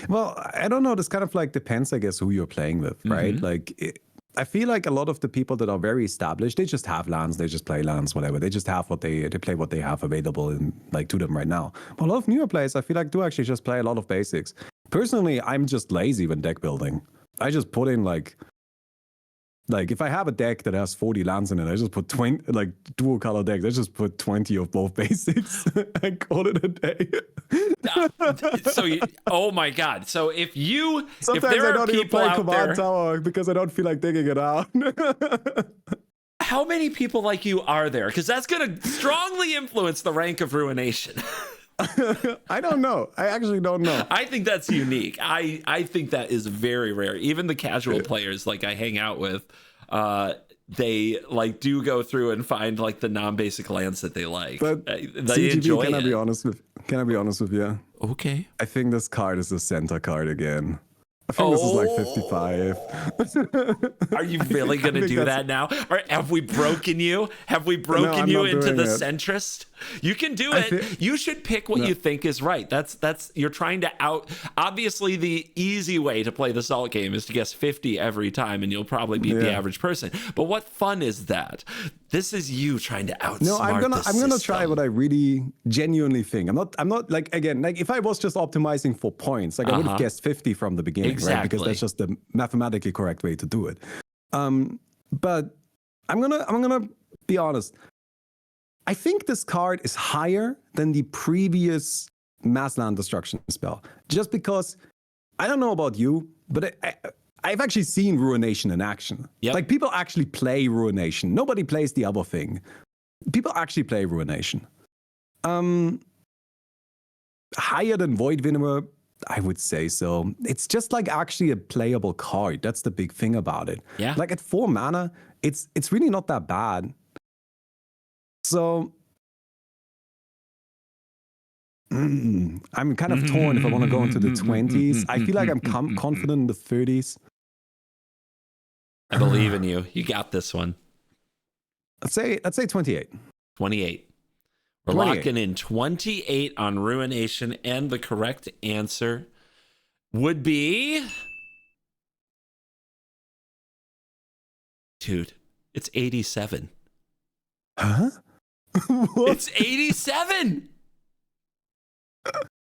Well, I don't know. This kind of like depends, I guess, who you're playing with, right? Like, I feel like a lot of the people that are very established, they just have lands, they just play lands, whatever. They just have what they play what they have available in like to them right now. But a lot of newer players, I feel like, do actually just play a lot of basics. Personally, I'm just lazy when deck building. I just put in like if I have a deck that has 40 lands in it, I just put 20, like dual color decks, I just put 20 of both basics and call it a day. Oh my God. So if Sometimes there I are don't even people play out Command there, Tower because I don't feel like digging it out. how many people like you are there? Because that's going to strongly influence the rank of Ruination. I don't know. I actually don't know. I think that's unique. I think that is very rare. Even the casual players like I hang out with, they like do go through and find like the non-basic lands that they like. But they CGB, enjoy can it. I be honest with you? Okay. I think this card is a center card again. I think this is like 55. Are you really going to do that now? Or have we broken you? Have we broken you into the centrist? You can do it. You should pick what you think is right. That's you're trying to obviously the easy way to play the Salt game is to guess 50 every time and you'll probably beat the average person. But what fun is that? This is you trying to outsmart No, I'm gonna try what I really genuinely think. I'm not like, again, like if I was just optimizing for points, like I would have guessed 50 from the beginning, right? Because that's just the mathematically correct way to do it. But I'm gonna be honest. I think this card is higher than the previous mass land destruction spell, just because I don't know about you, but I've actually seen Ruination in action. Yep. Like people actually play Ruination. Nobody plays the other thing. People actually play Ruination. Higher than Void Winnower, I would say so. It's just like actually a playable card. That's the big thing about it. Yeah. Like at 4 mana, it's really not that bad. So I'm kind of torn if I want to go into the 20s. I feel like I'm confident in the 30s. I believe in you. You got this one. Let's say 28. 28. We're 28. locking in 28 on Ruination, and the correct answer would be... Dude, it's 87. Huh? What? It's 87!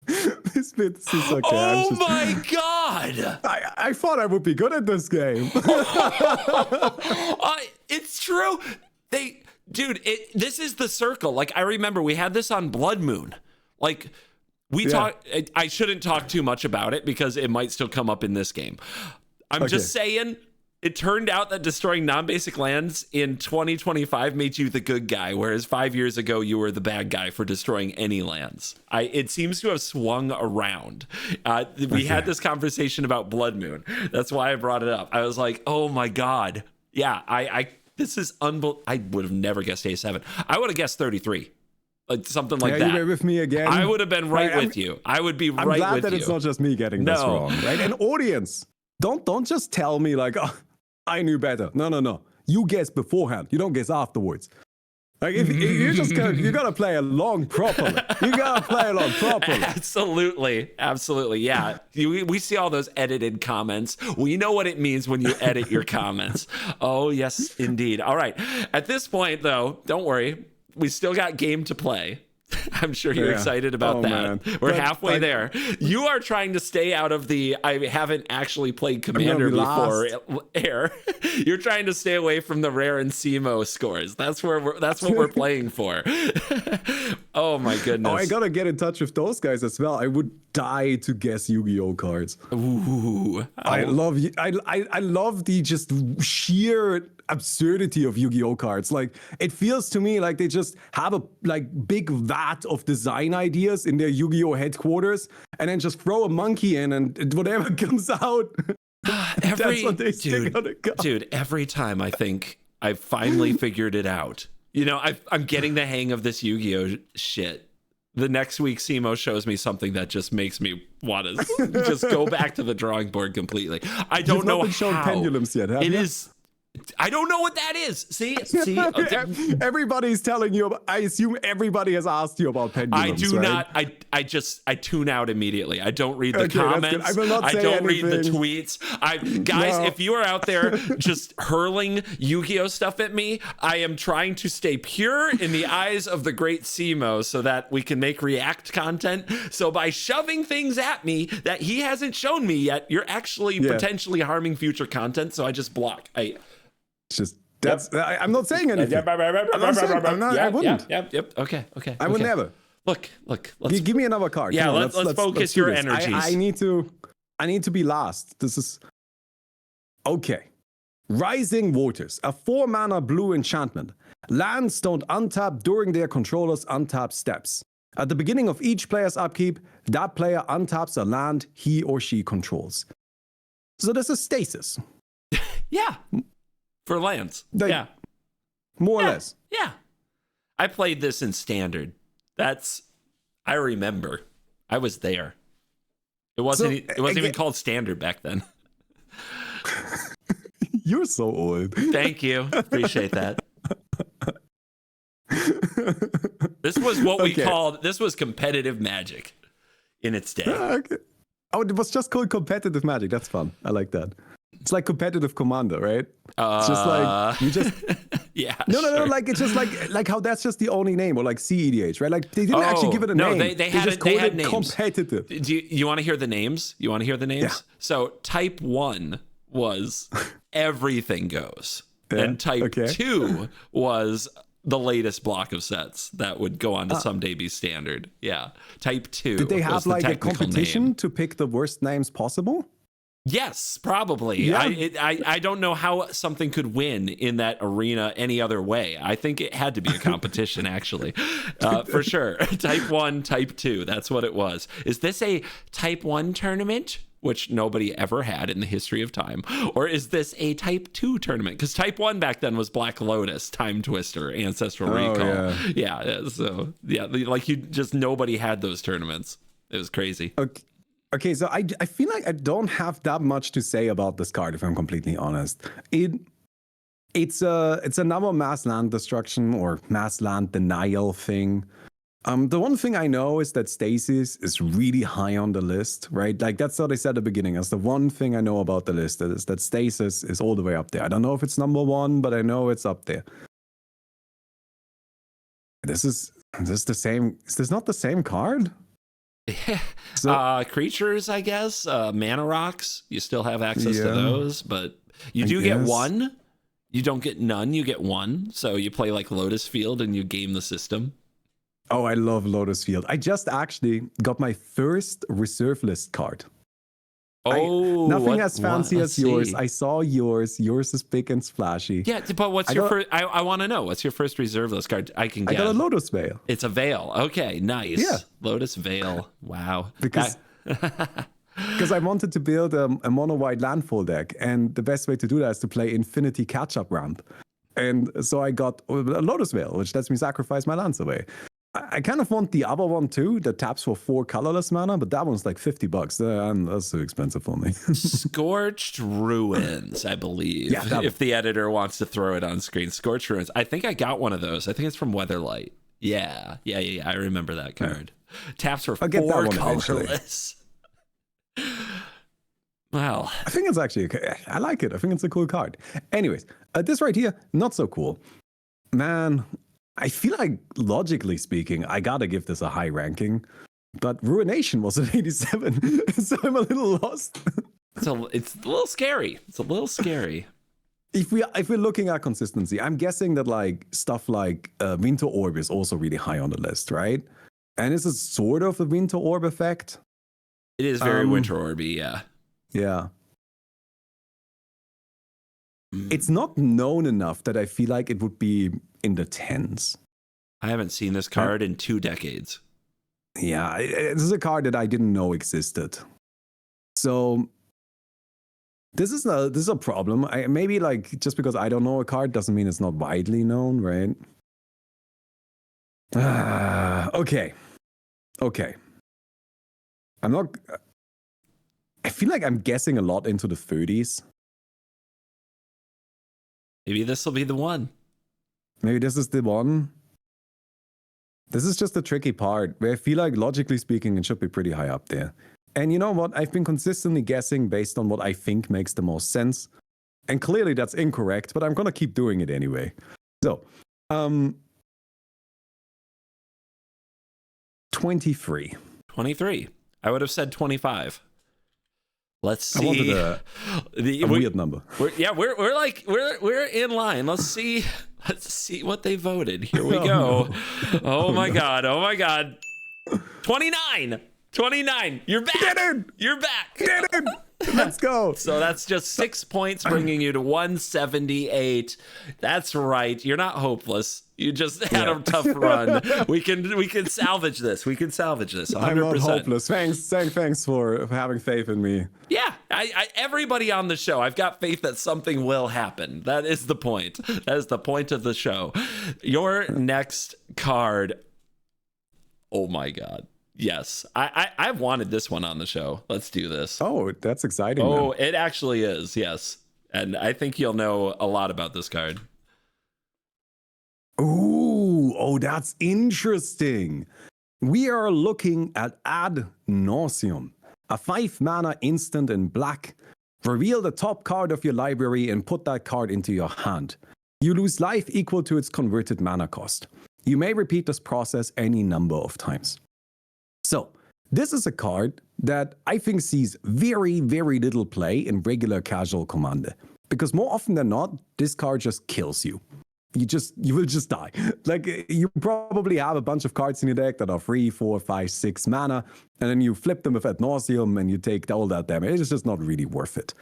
This is okay. Oh my God! I thought I would be good at this game. It's true. This is the circle. Like, I remember we had this on Blood Moon. Like, I shouldn't talk too much about it because it might still come up in this game. I'm just saying, it turned out that destroying non-basic lands in 2025 made you the good guy, whereas 5 years ago, you were the bad guy for destroying any lands. It seems to have swung around. We had this conversation about Blood Moon. That's why I brought it up. I was like, oh my God. Yeah, this is unbelievable. I would have never guessed A7. I would have guessed 33. Like something like that. You were with me again. I would have been right with you. I would be right with you. I'm glad that it's not just me getting this wrong, right? And audience, don't just tell me like, oh, I knew better. No. You guess beforehand. You don't guess afterwards. Like if you just you gotta play along properly. Absolutely. Yeah. We see all those edited comments. We know what it means when you edit your comments. Oh yes, indeed. All right. At this point, though, don't worry. We still got game to play. I'm sure you're excited about that. Man. We're halfway there. You are trying to stay out of the I haven't actually played Commander before air. You're trying to stay away from the rare and SEMO scores. That's what we're playing for. Oh my goodness. Oh, I gotta get in touch with those guys as well. I would die to guess Yu-Gi-Oh cards. Ooh. I love the just sheer absurdity of Yu-Gi-Oh cards. Like, it feels to me like they just have a big vat of design ideas in their Yu-Gi-Oh headquarters and then just throw a monkey in and whatever comes out. That's what they stick on a card. Dude, every time I think I've finally figured it out. You know, I'm getting the hang of this Yu-Gi-Oh shit. The next week, Simo shows me something that just makes me want to just go back to the drawing board completely. I don't know how. You've not been shown pendulums yet, have you? It is. I don't know what that is. See, everybody's telling you. I assume everybody has asked you about pendulums. I do right? not. I tune out immediately. I don't read the comments. I will not say don't read the anything. tweets. Guys, if you are out there just hurling Yu-Gi-Oh stuff at me, I am trying to stay pure in the eyes of the great Simo so that we can make react content. So by shoving things at me that he hasn't shown me yet, you're actually potentially harming future content. So I just block. I'm not saying anything. I wouldn't. Yep. Okay. I would never. Look. Give me another card. Yeah, let's focus your energies. I need to be last. This is okay. Rising Waters, a 4-mana blue enchantment. Lands don't untap during their controller's untap steps. At the beginning of each player's upkeep, that player untaps a land he or she controls. So this is stasis. Yeah. For lands. More or less. Yeah. I played this in standard. I remember. I was there. It wasn't even called standard back then. You're so old. Thank you. Appreciate that. This was what we called, this was competitive Magic in its day. Okay. Oh, it was just called competitive Magic. That's fun. I like that. It's like competitive Commander, right? It's just like you just no. Like it's just like how that's just the only name, or like CEDH, right? Like they didn't actually give it a name. They had names. Competitive. Do you want to hear the names? Yeah. So Type 1 was everything goes, and Type 2 was the latest block of sets that would go on to someday be standard. Yeah, Type 2. Did they have like a competition name to pick the worst names possible? Yes, probably. Yeah. I don't know how something could win in that arena any other way. I think it had to be a competition, actually, for sure. Type 1, Type 2, that's what it was. Is this a Type 1 tournament, which nobody ever had in the history of time? Or is this a Type 2 tournament? Because Type 1 back then was Black Lotus, Time Twister, Ancestral Recall. Yeah, so, like nobody had those tournaments. It was crazy. Okay, so I feel like I don't have that much to say about this card, if I'm completely honest. It's another mass land destruction or mass land denial thing. The one thing I know is that Stasis is really high on the list, right? Like that's what I said at the beginning. That's the one thing I know about the list, is that Stasis is all the way up there. I don't know if it's number 1, but I know it's up there. This is the same. Is this not the same card? Yeah. So, creatures, I guess. Mana rocks. You still have access to those, but you do get one. You don't get none. You get one. So you play like Lotus Field and you game the system. Oh, I love Lotus Field. I just actually got my first reserve list card. Oh, nothing as fancy as yours. I saw yours. Yours is big and splashy. Yeah, but what's your first? I want to know. What's your first reserve list card? I can get. I got a Lotus Veil. It's a Veil. Okay, nice. Yeah, Lotus Veil. Wow. Because I wanted to build a mono white landfall deck, and the best way to do that is to play Infinity Catch Up Ramp, and so I got a Lotus Veil, which lets me sacrifice my lands away. I kind of want the other one too, that taps for 4 colorless mana, but that one's like $50. That's too expensive for me. Scorched Ruins, I believe. Yeah, if the editor wants to throw it on screen. Scorched Ruins. I think I got one of those. I think it's from Weatherlight. Yeah. I remember that card. Yeah. Taps for 4 colorless. Well, I think it's actually okay. I like it. I think it's a cool card. Anyways, this right here, not so cool. Man, I feel like, logically speaking, I gotta give this a high ranking, but Ruination was an 87, so I'm a little lost. It's a little scary. It's a little scary. if we're looking at consistency, I'm guessing that like stuff like Winter Orb is also really high on the list, right? And this is sort of a Winter Orb effect. It is very Winter Orby, yeah. Yeah. It's not known enough that I feel like it would be in the 10s. I haven't seen this card in 2 decades. Yeah, this is a card that I didn't know existed. So this is a problem. Maybe like just because I don't know a card doesn't mean it's not widely known, right? Okay. I feel like I'm guessing a lot into the 30s. Maybe this will be the one. Maybe this is the one. This is just the tricky part where I feel like, logically speaking, it should be pretty high up there. And you know what? I've been consistently guessing based on what I think makes the most sense. And clearly that's incorrect, but I'm going to keep doing it anyway. So, 23. 23. I would have said 25. Let's see. I wanted a weird number. We're in line. Let's see what they voted. Here we go. Oh my god. 29. You're back. Get in. You're back. Get in. Let's go. So that's just 6 points, bringing you to 178. That's right. You're not hopeless. You just had a tough run. We can salvage this. 100%. I'm not hopeless. Thanks for having faith in me. Yeah, everybody on the show, I've got faith that something will happen. That is the point. That is the point of the show. Your next card. Oh my god. Yes, I've wanted this one on the show. Let's do this. Oh, that's exciting. Oh, man. It actually is. Yes, and I think you'll know a lot about this card. Oh, that's interesting. We are looking at Ad Nauseam, a 5-mana instant in black. Reveal the top card of your library and put that card into your hand. You lose life equal to its converted mana cost. You may repeat this process any number of times. So, this is a card that I think sees very, very little play in regular casual Commander. Because more often than not, this card just kills you. You will just die. Like, you probably have a bunch of cards in your deck that are 3, 4, 5, 6 mana, and then you flip them with Ad Nauseam and you take all that damage. It's just not really worth it.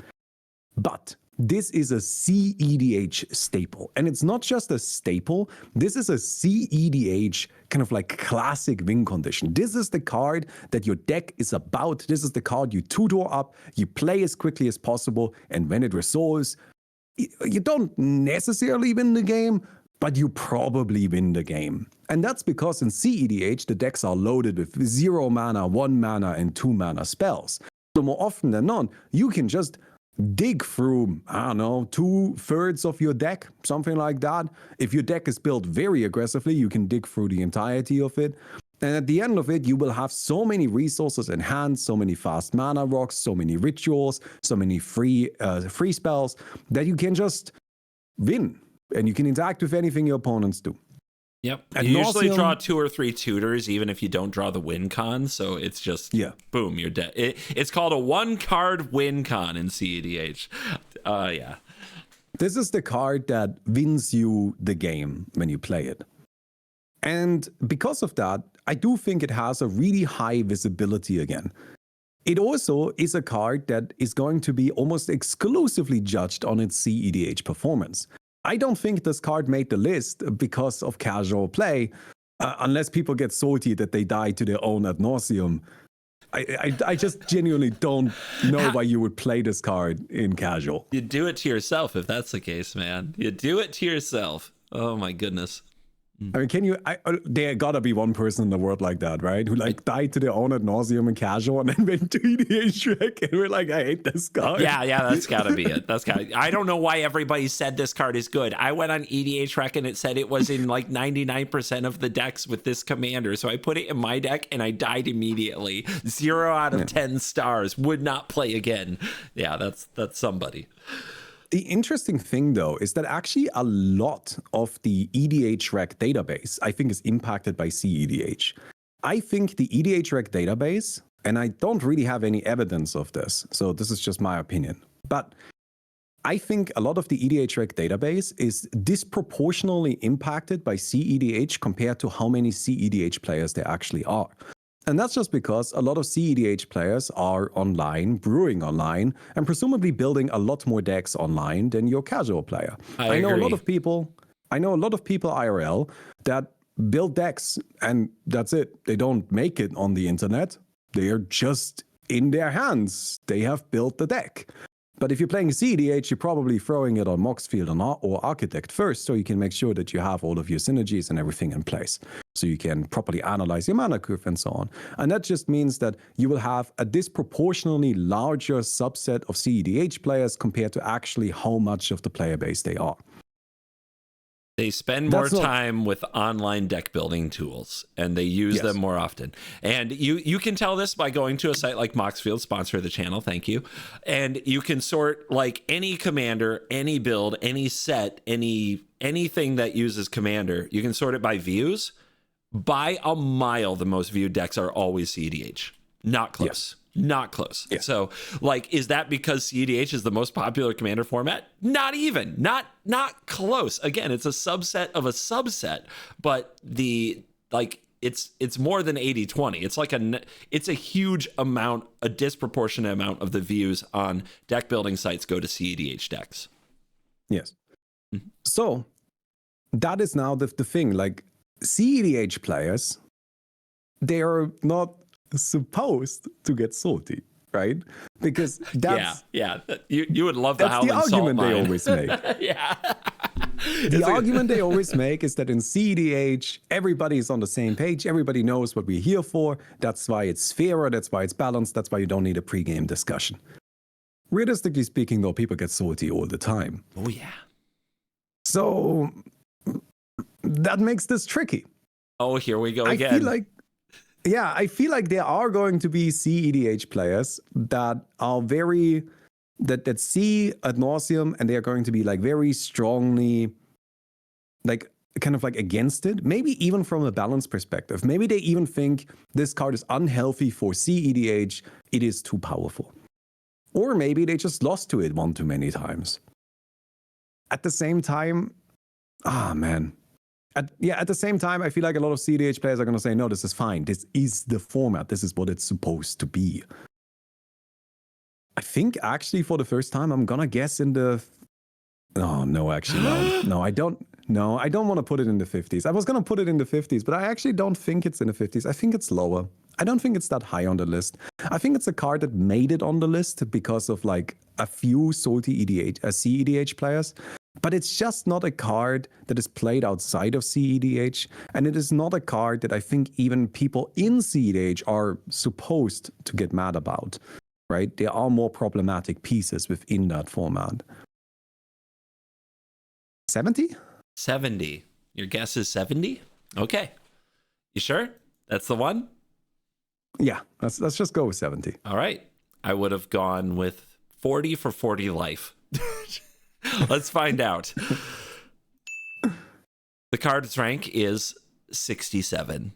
But this is a CEDH staple. And it's not just a staple. This is a CEDH kind of like classic win condition. This is the card that your deck is about. This is the card you two-door up, you play as quickly as possible, and when it resolves, you don't necessarily win the game, but you probably win the game. And that's because in CEDH, the decks are loaded with 0 mana, 1 mana, and 2 mana spells. So more often than not, you can just dig through, 2/3 of your deck, something like that. If your deck is built very aggressively, you can dig through the entirety of it. And at the end of it, you will have so many resources in hand, so many fast mana rocks, so many rituals, so many free spells that you can just win. And you can interact with anything your opponents do. Yep. You usually draw 2 or 3 tutors, even if you don't draw the win con. So it's just, boom, you're dead. It's called a 1-card win con in CEDH. Yeah. This is the card that wins you the game when you play it. And because of that, I do think it has a really high visibility again. It also is a card that is going to be almost exclusively judged on its CEDH performance. I don't think this card made the list because of casual play, unless people get salty that they die to their own Ad Nauseam. I just genuinely don't know why you would play this card in casual. You do it to yourself if that's the case, man. You do it to yourself. Oh my goodness. I mean, there gotta be one person in the world like that, right? Who died to their own Ad Nauseam in casual and then went to EDH Shrek and we're like, I hate this card. Yeah, that's gotta be it. I don't know why everybody said this card is good. I went on EDH Shrek and it said it was in like 99% of the decks with this commander. So I put it in my deck and I died immediately. 0 out of 10 stars. Would not play again. Yeah, that's somebody. The interesting thing, though, is that actually a lot of the EDH Rec database, I think, is impacted by CEDH. I think the EDH Rec database, and I don't really have any evidence of this, so this is just my opinion, but I think a lot of the EDHREC database is disproportionately impacted by CEDH compared to how many CEDH players there actually are. And that's just because a lot of CEDH players are online, brewing online, and presumably building a lot more decks online than your casual player. I know agree. a lot of people IRL that build decks and that's it. They don't make it on the internet. They are just in their hands. They have built the deck. But if you're playing CEDH, you're probably throwing it on Moxfield or Architect first, so you can make sure that you have all of your synergies and everything in place. So you can properly analyze your mana curve and so on. And that just means that you will have a disproportionately larger subset of CEDH players compared to actually how much of the player base they are. They spend more time with online deck building tools, and they use them more often. And you can tell this by going to a site like Moxfield, sponsor of the channel, thank you. And you can sort like any commander, any build, any set, anything that uses commander. You can sort it by views. By a mile, the most viewed decks are always CEDH. Not close. Yes. Not close. Yeah. So, like, is that because CEDH is the most popular commander format? Not even. Not close. Again, it's a subset of a subset, but it's more than 80-20. It's like it's a huge amount, a disproportionate amount of the views on deck building sites go to CEDH decks. Yes. Mm-hmm. So that is now the thing. Like, CEDH players, they are not supposed to get salty, right? Because that's you would love the that's the argument they always make. Yeah. The argument they always make is that in CEDH, everybody is on the same page. Everybody knows what we're here for. That's why it's fairer. That's why it's balanced. That's why you don't need a pregame discussion. Realistically speaking, though, people get salty all the time. Oh, yeah. So that makes this tricky. Oh, here we go again. I feel like there are going to be CEDH players that are that see ad nauseum, and they are going to be like very strongly like kind of like against it. Maybe even from a balance perspective. Maybe they even think this card is unhealthy for CEDH. It is too powerful. Or maybe they just lost to it one too many times. At the same time, at the same time, I feel like a lot of CEDH players are going to say, no, this is fine. This is the format. This is what it's supposed to be. I think actually for the first time, I'm going to guess in the... Oh, no, actually, no. No, I don't want to put it in the 50s. I was going to put it in the 50s, but I actually don't think it's in the 50s. I think it's lower. I don't think it's that high on the list. I think it's a card that made it on the list because of like a few salty CEDH players. But it's just not a card that is played outside of CEDH, and it is not a card that I think even people in CEDH are supposed to get mad about, right? There are more problematic pieces within that format. 70? 70. Your guess is 70? Okay. You sure? That's the one? Yeah, let's just go with 70. All right. I would have gone with 40 for 40 life. Let's find out. The card's rank is 67.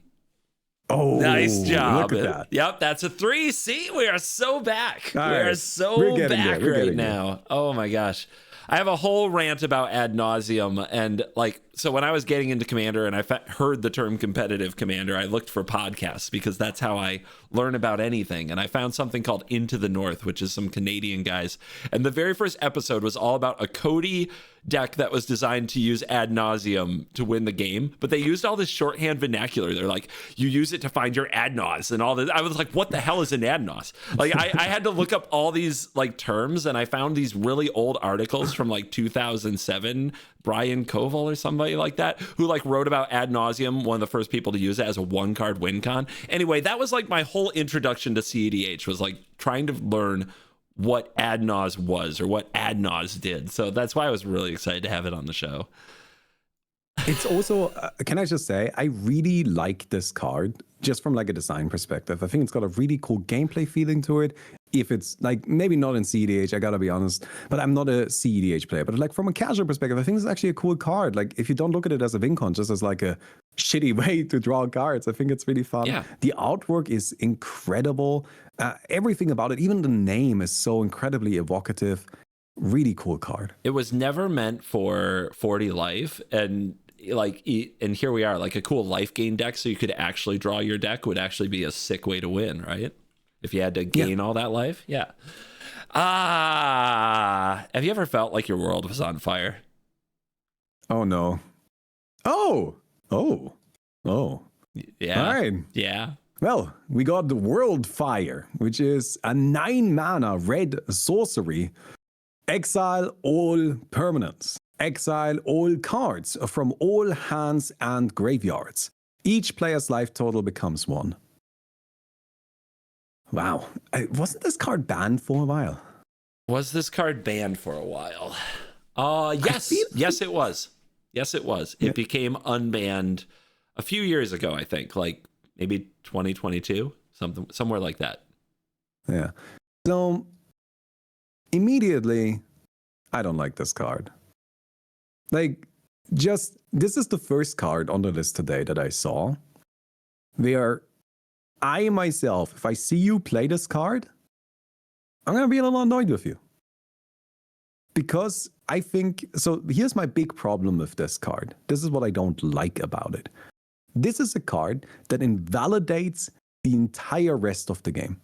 Oh, nice job. Look at that. Yep, that's a 3. See, we are so back. All we right. are so back right now. There. Oh my gosh. I have a whole rant about ad nauseum, and like, so when I was getting into Commander and I heard the term competitive Commander, I looked for podcasts because that's how I learn about anything. And I found something called Into the North, which is some Canadian guys. And the very first episode was all about a Cody deck that was designed to use ad nauseum to win the game, but they used all this shorthand vernacular. They're like, you use it to find your ad nause and all this. I was like, what the hell is an ad nause? Like, I had to look up all these like terms, and I found these really old articles from like 2007, Brian Koval or somebody like that, who like wrote about ad nauseum, one of the first people to use it as a 1-card win con. Anyway, that was like my whole introduction to CEDH, was like trying to learn what ad nause was or what ad nause did. So that's why I was really excited to have it on the show. It's also, can I just say, I really like this card just from like a design perspective. I think it's got a really cool gameplay feeling to it. If it's like, maybe not in CEDH, I gotta be honest, but I'm not a CEDH player. But like from a casual perspective, I think it's actually a cool card. Like if you don't look at it as a win con, just as like a shitty way to draw cards, I think it's really fun. Yeah. The artwork is incredible. Everything about it, even the name is so incredibly evocative. Really cool card. It was never meant for 40 life, and here we are, like a cool life gain deck, so you could actually draw your deck would actually be a sick way to win, right? If you had to gain all that life. Yeah. Have you ever felt like your world was on fire? Oh no. Oh. Yeah. All right. Yeah. Well, we got the World Fire, which is a 9-mana red sorcery. Exile all permanents. Exile all cards from all hands and graveyards. Each player's life total becomes 1. Wow. Wasn't this card banned for a while? Was this card banned for a while? Yes. Yes, it was. Yes, it was. It became unbanned a few years ago, I think, like maybe 2022, somewhere like that. Yeah. So immediately, I don't like this card. Like, this is the first card on the list today that I saw where I myself, if I see you play this card, I'm going to be a little annoyed with you. Because I think, so here's my big problem with this card. This is what I don't like about it. This is a card that invalidates the entire rest of the game.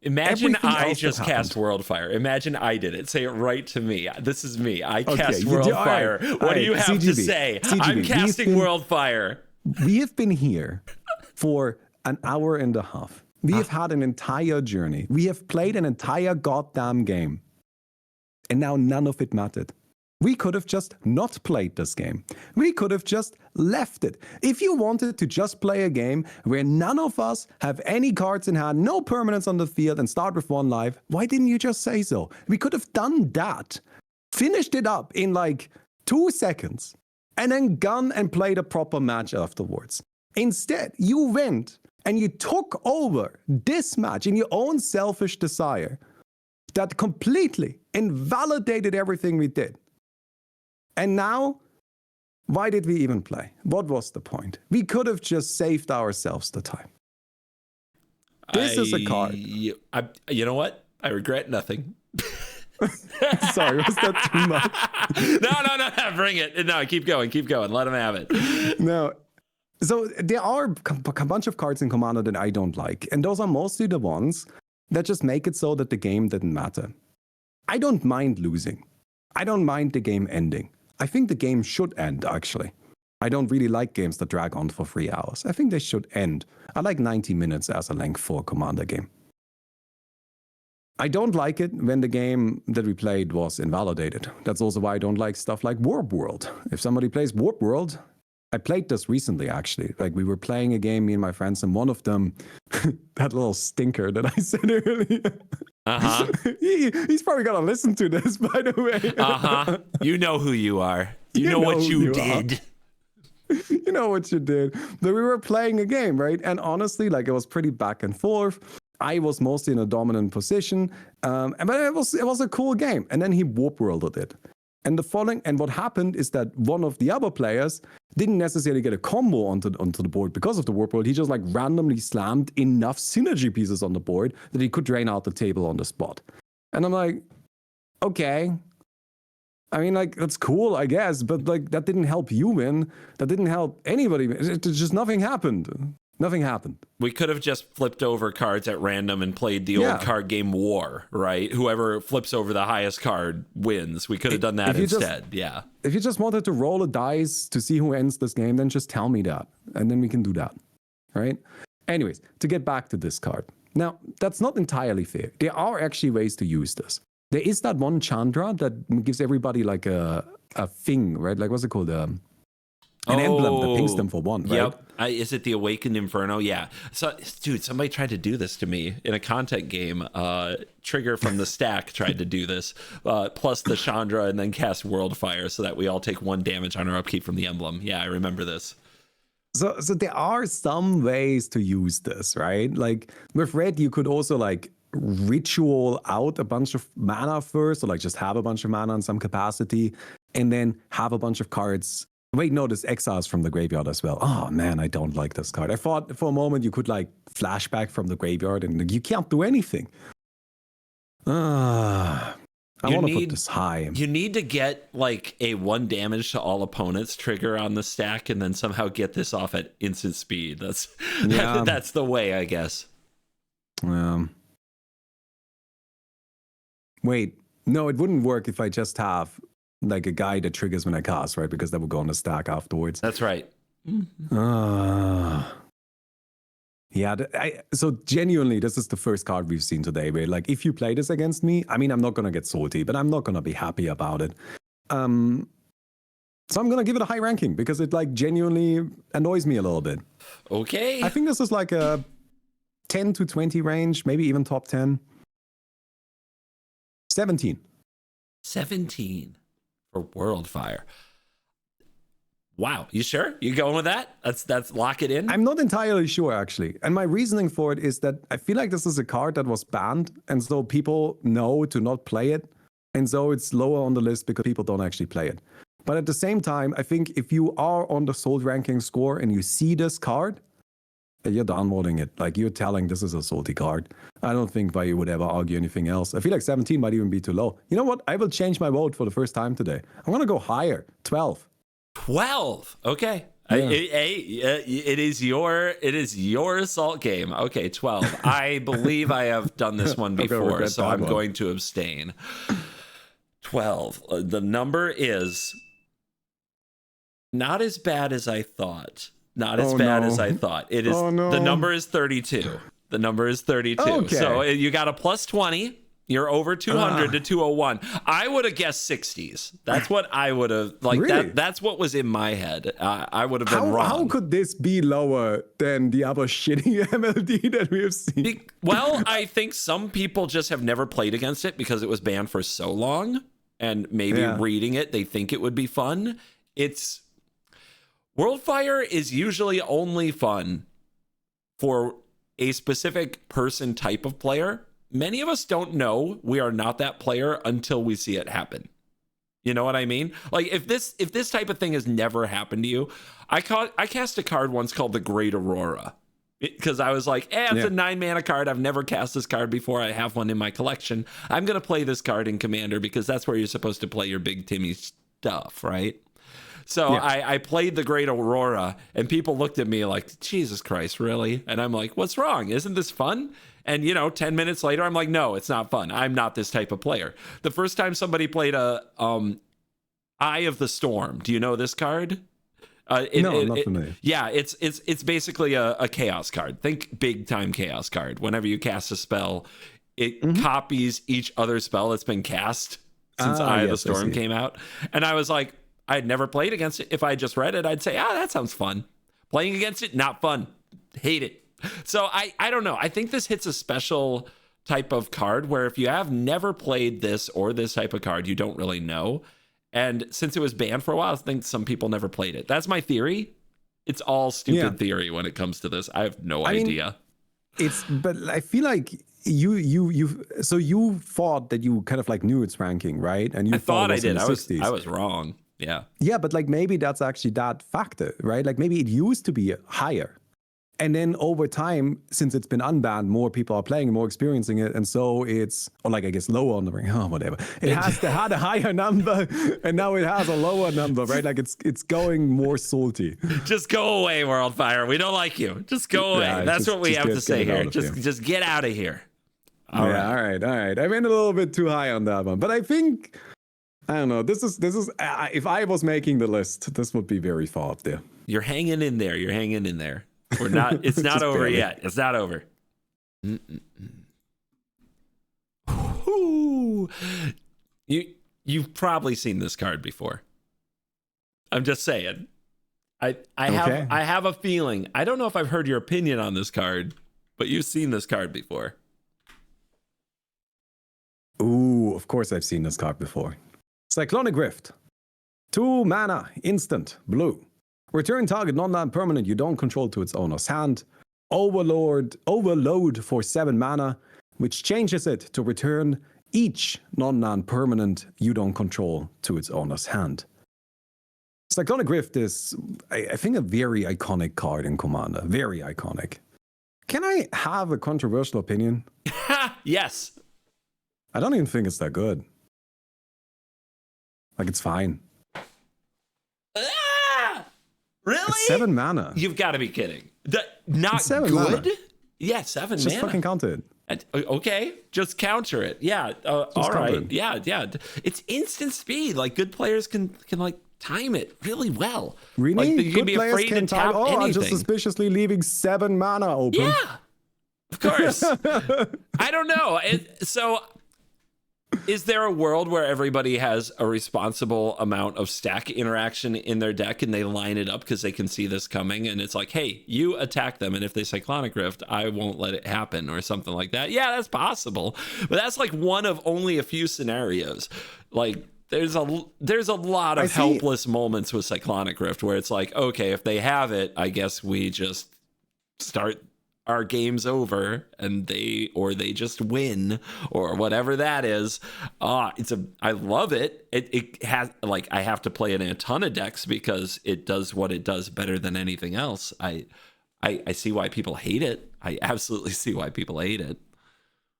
Imagine I just cast Worldfire. Imagine I did it. Say it right to me. This is me. I cast Worldfire. Right. What do you have to say? I'm casting Worldfire. We have been here for an hour and a half. We have had an entire journey. We have played an entire goddamn game. And now none of it mattered. We could have just not played this game. We could have just left it. If you wanted to just play a game where none of us have any cards in hand, no permanents on the field, and start with 1 life, why didn't you just say so? We could have done that, finished it up in like 2 seconds, and then gone and played a proper match afterwards. Instead, you went and you took over this match in your own selfish desire that completely invalidated everything we did. And now, why did we even play? What was the point? We could have just saved ourselves the time. This is a card. You know what? I regret nothing. Sorry, was that too much? No, bring it. No, keep going. Let him have it. No. So there are a bunch of cards in Commander that I don't like. And those are mostly the ones that just make it so that the game didn't matter. I don't mind losing. I don't mind the game ending. I think the game should end, actually. I don't really like games that drag on for 3 hours. I think they should end. I like 90 minutes as a length for a Commander game. I don't like it when the game that we played was invalidated. That's also why I don't like stuff like Warp World. If somebody plays Warp World, I played this recently, actually. Like, we were playing a game, me and my friends, and one of them, that little stinker that I said earlier. He's probably going to listen to this, by the way. You know who you are. You know what you did. You know what you did. But we were playing a game, right? And honestly, like, it was pretty back and forth. I was mostly in a dominant position. But it was a cool game. And then he Warp Worlded it. And what happened is that one of the other players didn't necessarily get a combo onto the board because of the Warp World. He just like randomly slammed enough synergy pieces on the board that he could drain out the table on the spot. And I'm like, okay. I mean, like, that's cool, I guess, but like, that didn't help you win. That didn't help anybody. Just nothing happened. Nothing happened. We could have just flipped over cards at random and played the old card game War, right? Whoever flips over the highest card wins. We could have done that instead. If you just wanted to roll a dice to see who ends this game, then just tell me that. And then we can do that, right? Anyways, to get back to this card. Now, that's not entirely fair. There are actually ways to use this. There is that one Chandra that gives everybody like a thing, right? Like, what's it called? An emblem that pings them for 1, right? Yep. Is it the Awakened Inferno? Yeah. So, dude, somebody tried to do this to me in a content game. Trigger from the stack tried to do this, plus the Chandra, and then cast Worldfire so that we all take 1 damage on our upkeep from the emblem. Yeah, I remember this. So there are some ways to use this, right? Like, with red, you could also, like, ritual out a bunch of mana first, or, like, just have a bunch of mana in some capacity, and then have a bunch of cards. Wait, no, there's exiles from the graveyard as well. Oh, man, I don't like this card. I thought for a moment you could, like, flashback from the graveyard and you can't do anything. I I want to put this high. You need to get like a 1 damage to all opponents trigger on the stack, and then somehow get this off at instant speed. That's the way, I guess. Wait, no, it wouldn't work if I just have like a guy that triggers when I cast, right? Because that would go on the stack afterwards. That's right. Yeah, so genuinely, this is the first card we've seen today where, like, if you play this against me, I mean, I'm not going to get salty, but I'm not going to be happy about it. So I'm going to give it a high ranking because it, like, genuinely annoys me a little bit. Okay. I think this is like a 10 to 20 range, maybe even top 10. 17. 17 for Worldfire. Wow, you sure? You going with that? That's lock it in? I'm not entirely sure, actually. And my reasoning for it is that I feel like this is a card that was banned, and so people know to not play it. And so it's lower on the list because people don't actually play it. But at the same time, I think if you are on the Salt ranking score and you see this card, you're downvoting it. Like, you're telling this is a salty card. I don't think you would ever argue anything else. I feel like 17 might even be too low. You know what? I will change my vote for the first time today. I'm going to go higher. 12. 12. Okay. Yeah. It is your Salt game. Okay, 12. I believe I have done this one before, so I'm going to abstain. 12. The number is not as bad as I thought. Not as bad as I thought. It is. The number is 32. The number is 32. Okay. So you got a plus 20. You're over 200 to 201. I would have guessed 60s. That's what I would have like. Really? That's what was in my head. I would have been wrong. How could this be lower than the other shitty MLD that we have seen? Well, I think some people just have never played against it because it was banned for so long, and maybe reading it, they think it would be fun. Worldfire is usually only fun for a specific person type of player. Many of us don't know we are not that player until we see it happen. You know what I mean? Like, if this type of thing has never happened to you, I cast a card once called the Great Aurora because I was like, it's a 9-mana card. I've never cast this card before. I have one in my collection. I'm going to play this card in Commander because that's where you're supposed to play your big Timmy stuff, right? So I played the Great Aurora, and people looked at me like, Jesus Christ, really? And I'm like, what's wrong? Isn't this fun? And, 10 minutes later, I'm like, no, it's not fun. I'm not this type of player. The first time somebody played a Eye of the Storm. Do you know this card? Not familiar. Yeah, it's basically a chaos card. Think big time chaos card. Whenever you cast a spell, it copies each other spell that's been cast since Eye of the Storm came out. And I was like, I'd never played against it. If I just read it, I'd say, that sounds fun. Playing against it, not fun. Hate it. So I don't know. I think this hits a special type of card where if you have never played this or this type of card, you don't really know. And since it was banned for a while, I think some people never played it. That's my theory. It's all stupid theory when it comes to this. I have no idea. But I feel like you thought that you kind of like knew its ranking, right? And you thought I did. I was wrong. Yeah. Yeah, but like maybe that's actually that factor, right? Like maybe it used to be higher. And then over time, since it's been unbanned, more people are playing, more experiencing it. And so it's, or like, I guess lower on the ring, whatever. It had a higher number and now it has a lower number, right? Like it's going more salty. Just go away, Worldfire. We don't like you. Just go away. Yeah, that's what we have to say here. Just get out of here. All right. I went a little bit too high on that one. But I think, I don't know, this is if I was making the list, this would be very far up there. You're hanging in there. We're not. It's not over yet. It's not over. You've probably seen this card before. I'm just saying. I have a feeling. I don't know if I've heard your opinion on this card, but you've seen this card before. Ooh, of course I've seen this card before. Cyclonic Rift. 2 mana, instant, blue. Return target non-land permanent you don't control to its owner's hand. Overload for 7 mana, which changes it to return each non-land permanent you don't control to its owner's hand. Cyclonic Rift is, I think, a very iconic card in Commander. Very iconic. Can I have a controversial opinion? Yes. I don't even think it's that good. Like, it's fine. Ah! Really? It's 7 mana. You've got to be kidding. Not It's 7 good? mana. Yeah, 7 Just mana. fucking count it. Okay, just counter it. Yeah, all right. Yeah. It's instant speed. Like, good players can like time it really well. Really? Like, you can be players afraid can to tap time. anything. I'm just suspiciously leaving 7 mana open. Yeah, of course. I don't know. So, is there a world where everybody has a responsible amount of stack interaction in their deck and they line it up because they can see this coming, and it's like, hey, you attack them, and if they Cyclonic Rift, I won't let it happen, or something like that? Yeah, that's possible, but that's like one of only a few scenarios. Like, there's a lot of helpless moments with Cyclonic Rift where it's like, okay, if they have it, I guess we just start our game's over, and they just win, or whatever that is. I love it. It has, like, I have to play it in a ton of decks because it does what it does better than anything else. I see why people hate it. I absolutely see why people hate it.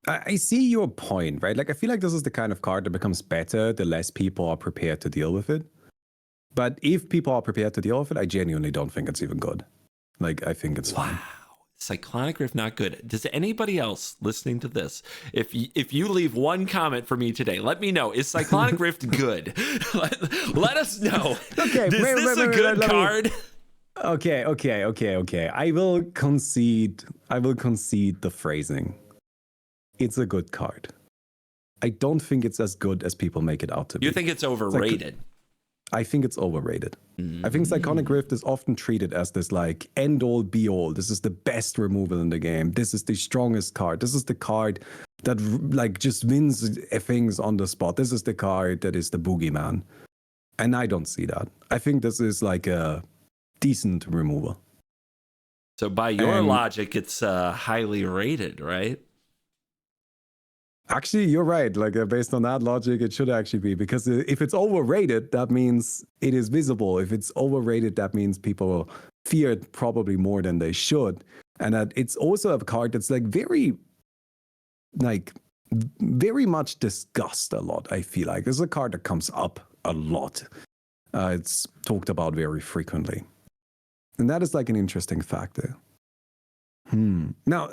I see your point, right? Like, I feel like this is the kind of card that becomes better the less people are prepared to deal with it. But if people are prepared to deal with it, I genuinely don't think it's even good. Like, I think it's fine. Cyclonic Rift not good. Does anybody else listening to this, if you leave one comment for me today, let me know. Is Cyclonic Rift good? let us know. Okay, is this a good card? Okay. I will concede the phrasing. It's a good card. I don't think it's as good as people make it out to be. You think it's overrated? I think it's overrated. I think Cyclonic Rift is often treated as this, like, end-all, be-all. This is the best removal in the game. This is the strongest card. This is the card that, like, just wins things on the spot. This is the card that is the boogeyman. And I don't see that. I think this is, like, a decent removal. So by your logic, it's highly rated, right? Actually, you're right. Like, based on that logic, it should actually be, because if it's overrated, that means it is visible. If it's overrated, that means people fear it probably more than they should. And that it's also a card that's like very much discussed a lot. I feel like this is a card that comes up a lot. It's talked about very frequently, and that is like an interesting factor. Now,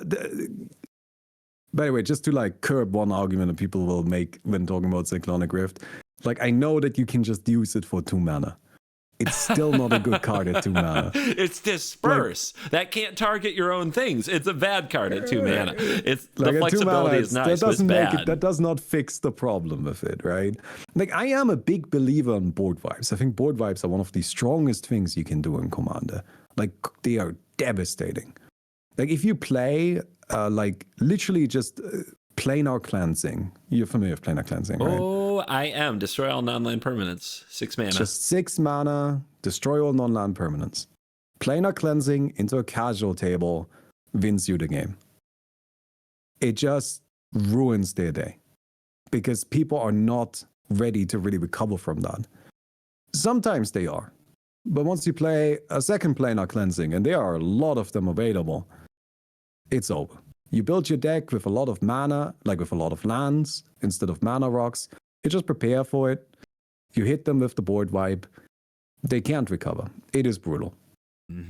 by the way, just to like curb one argument that people will make when talking about Cyclonic Rift, like, I know that you can just use it for 2 mana. It's still not a good card at 2 mana. It's Disperse. Like, that can't target your own things. It's a bad card at 2 mana. It's like, the flexibility is nice, but it's bad. That does not fix the problem with it, right? Like, I am a big believer in board vibes. I think board vibes are one of the strongest things you can do in Commander. Like, they are devastating. Like, if you play, like, literally just planar cleansing. You're familiar with planar cleansing, right? Oh, I am. Destroy all non-land permanents. 6 mana. Just 6 mana, destroy all non-land permanents. Planar cleansing into a casual table wins you the game. It just ruins their day, because people are not ready to really recover from that. Sometimes they are. But once you play a second planar cleansing, and there are a lot of them available, it's over. You build your deck with a lot of mana, like with a lot of lands instead of mana rocks. You just prepare for it. You hit them with the board wipe. They can't recover. It is brutal.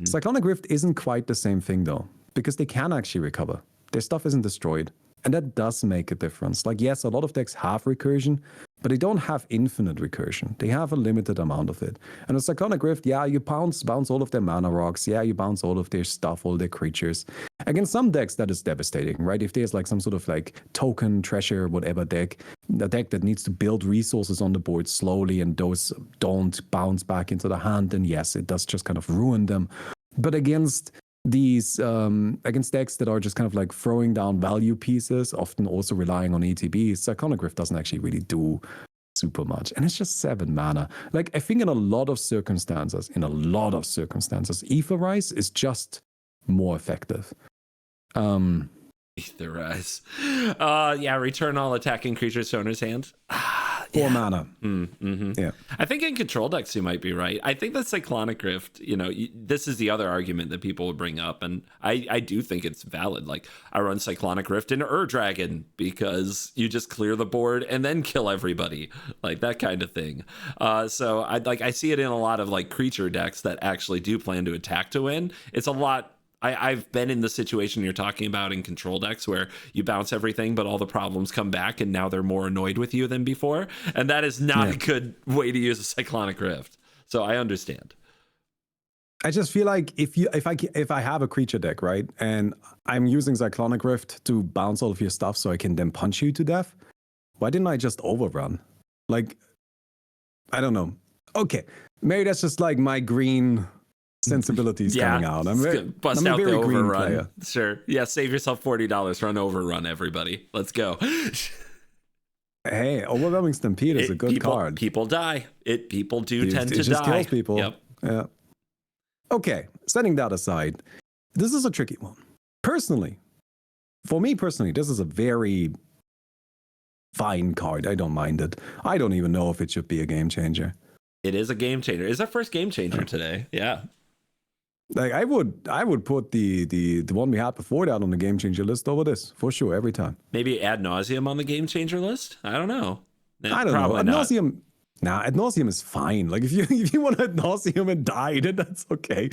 Cyclonic Rift isn't quite the same thing, though, because they can actually recover. Their stuff isn't destroyed. And that does make a difference. Like, yes, a lot of decks have recursion, but they don't have infinite recursion. They have a limited amount of it. And with Cyclonic Rift, yeah, you bounce all of their mana rocks. Yeah, you bounce all of their stuff, all their creatures. Against some decks, that is devastating, right? If there's like some sort of like token, treasure, whatever deck, a deck that needs to build resources on the board slowly and those don't bounce back into the hand, then yes, it does just kind of ruin them. But against these against decks that are just kind of like throwing down value pieces, often also relying on ETBs, Cyclonic Rift doesn't actually really do super much. And it's just 7 mana. Like, I think in a lot of circumstances, Aetherize is just more effective. Aetherize. Yeah, return all attacking creatures to owner's hand. 4 mana. Mm-hmm. Yeah. I think in control decks you might be right. I think that Cyclonic Rift, this is the other argument that people would bring up, and I do think it's valid. Like, I run Cyclonic Rift into Dragon because you just clear the board and then kill everybody, like that kind of thing. So I see it in a lot of like creature decks that actually do plan to attack to win. It's a lot. I've been in the situation you're talking about in control decks where you bounce everything, but all the problems come back and now they're more annoyed with you than before. And that is not a good way to use a Cyclonic Rift. So I understand. I just feel like if I have a creature deck, right, and I'm using Cyclonic Rift to bounce all of your stuff so I can then punch you to death, why didn't I just overrun? Like, I don't know. Okay, maybe that's just like my green sensibilities coming out. I'm bust I'm out a very the green overrun. player. Sure. Yeah, save yourself $40. Run overrun, everybody. Let's go. Hey, Overwhelming Stampede is a good card. People die. People do tend to die. It just kills people. Yep. Yeah. Okay, setting that aside, this is a tricky one. For me personally, this is a very fine card. I don't mind it. I don't even know if it should be a game changer. It is a game changer. It's our first game changer today. Yeah. Like I would put the one we had before that on the game changer list over this for sure every time. Maybe Ad Nauseam on the game changer list. I don't know. I don't know. Ad Nauseam. Nah, Ad Nauseam is fine. Like if you want Ad Nauseam and die, then that's okay.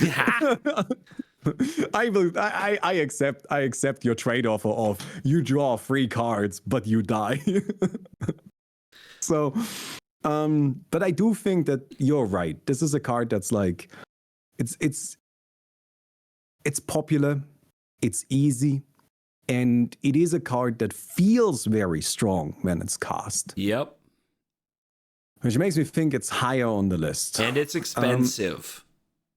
I accept your trade offer of you draw 3 cards but you die. So, but I do think that you're right. This is a card that's like, it's popular, it's easy, and it is a card that feels very strong when it's cast. Yep. Which makes me think it's higher on the list. And it's expensive.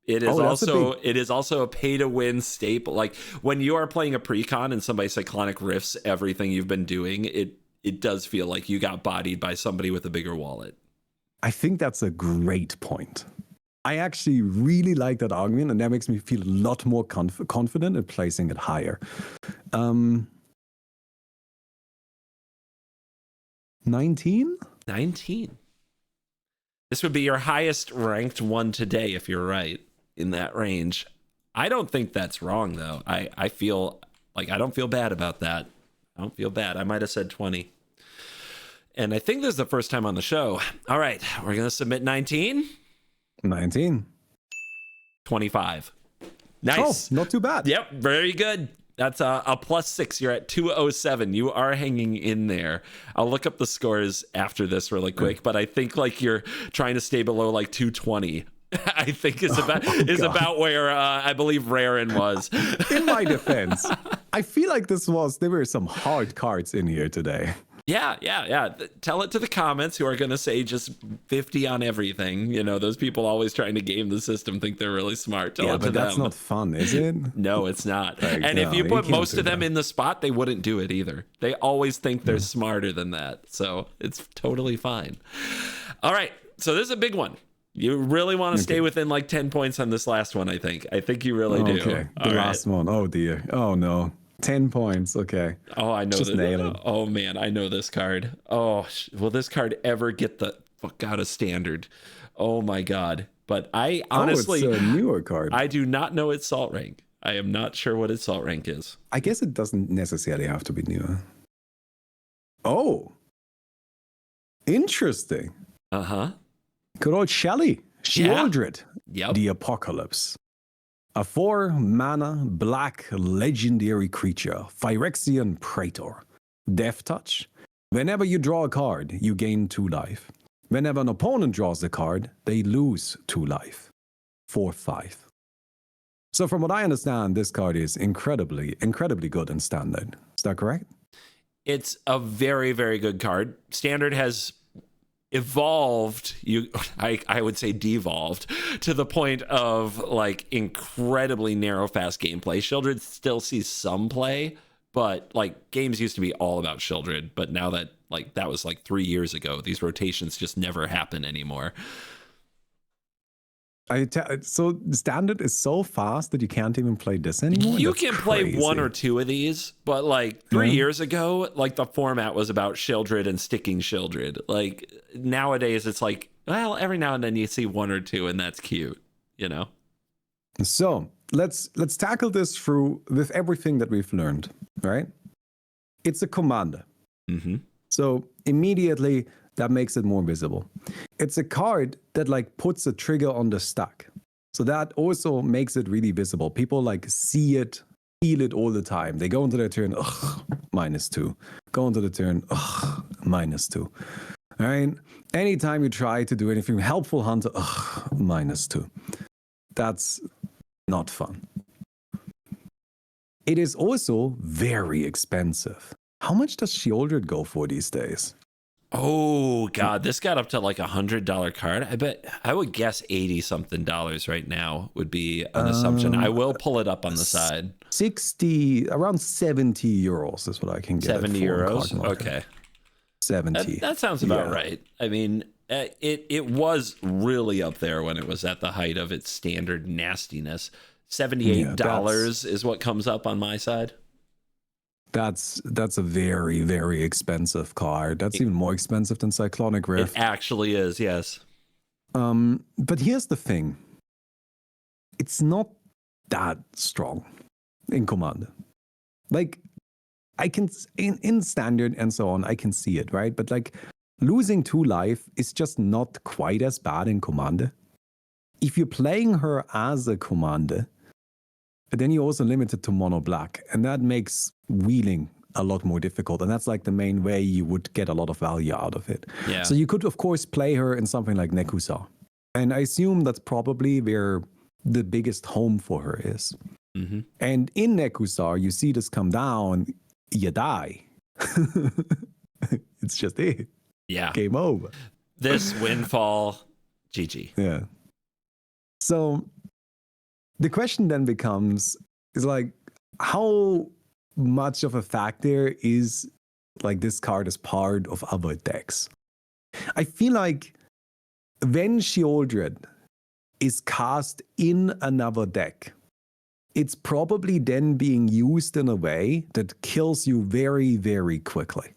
It is also a pay to win staple. Like when you are playing a precon and somebody Cyclonic Rifts everything you've been doing, it does feel like you got bodied by somebody with a bigger wallet. I think that's a great point. I actually really like that argument, and that makes me feel a lot more confident in placing it higher. 19? 19. This would be your highest ranked one today if you're right in that range. I don't think that's wrong, though. I feel like I don't feel bad about that. I don't feel bad. I might have said 20. And I think this is the first time on the show. All right, we're going to submit 19. 19. 25. Nice. Oh, not too bad. Yep, very good. That's a +6. You're at 207. You are hanging in there. I'll look up the scores after this really quick, but I think like you're trying to stay below like 220. I think is about where I believe Rarin was. In my defense, I feel like there were some hard cards in here today. Yeah. Tell it to the comments who are going to say just 50 on everything. You know, those people always trying to game the system think they're really smart. Tell it to them. But that's not fun, is it? No, it's not. Like, and if you put most of them in the spot, they wouldn't do it either. They always think they're smarter than that. So it's totally fine. All right. So this is a big one. You really want to stay within like 10 points on this last one, I think. I think you really do. Okay. The last one. Oh, dear. Oh, no. 10 points. Okay. Oh, I know. Just nail it. Oh, man. I know this card. Oh, will this card ever get the fuck out of standard? Oh, my God. But I honestly... it's a newer card. I do not know its salt rank. I am not sure what its salt rank is. I guess it doesn't necessarily have to be newer. Oh. Interesting. Uh-huh. Good old Shelly. Sheoldred. Yep. The Apocalypse. A 4-mana black legendary creature, Phyrexian Praetor. Death Touch. Whenever you draw a card, you gain 2 life. Whenever an opponent draws a card, they lose 2 life. 4/5. So from what I understand, this card is incredibly good in Standard. Is that correct? It's a very, very good card. Standard has evolved, I would say devolved, to the point of like incredibly narrow fast gameplay. Sheoldred still sees some play, but like games used to be all about Sheoldred, but now that was like 3 years ago, these rotations just never happen anymore. So standard is so fast that you can't even play this anymore. You That's can play crazy. one or two of these, but like 3 years ago, like the format was about Shieldred and sticking Shieldred. Like nowadays, it's like, well, every now and then you see one or two, and that's cute, you know. So let's tackle this through with everything that we've learned. Right? It's a commander. Mm-hmm. So immediately that makes it more visible. It's a card that like puts a trigger on the stack. So that also makes it really visible. People like see it, feel it all the time. They go into their turn, -2. Go into the turn, -2. All right. Anytime you try to do anything helpful, Hunter, -2. That's not fun. It is also very expensive. How much does Shieldred go for these days? Oh God, this got up to like $100 card. I bet I would guess $80-something right now would be an assumption. I will pull it up on the side. 60, around 70 euros is what I can get. 70 euros. Okay. 70. That sounds about right. I mean, it was really up there when it was at the height of its standard nastiness. $78 is what comes up on my side. That's a very, very expensive card. That's even more expensive than Cyclonic Rift. It actually is, yes. But here's the thing. It's not that strong in Commander. Like, I can, in Standard and so on, I can see it, right? But like, losing 2 life is just not quite as bad in Commander. If you're playing her as a Commander, but then you're also limited to mono black, and that makes wheeling a lot more difficult. And that's like the main way you would get a lot of value out of it. Yeah. So you could, of course, play her in something like Nekusar. And I assume that's probably where the biggest home for her is. Mm-hmm. And in Nekusar, you see this come down, you die. It's just it. Yeah. Game over. This windfall, GG. Yeah. So the question then becomes, is like, how much of a factor is like this card as part of other decks? I feel like when Shieldred is cast in another deck, it's probably then being used in a way that kills you very, very quickly.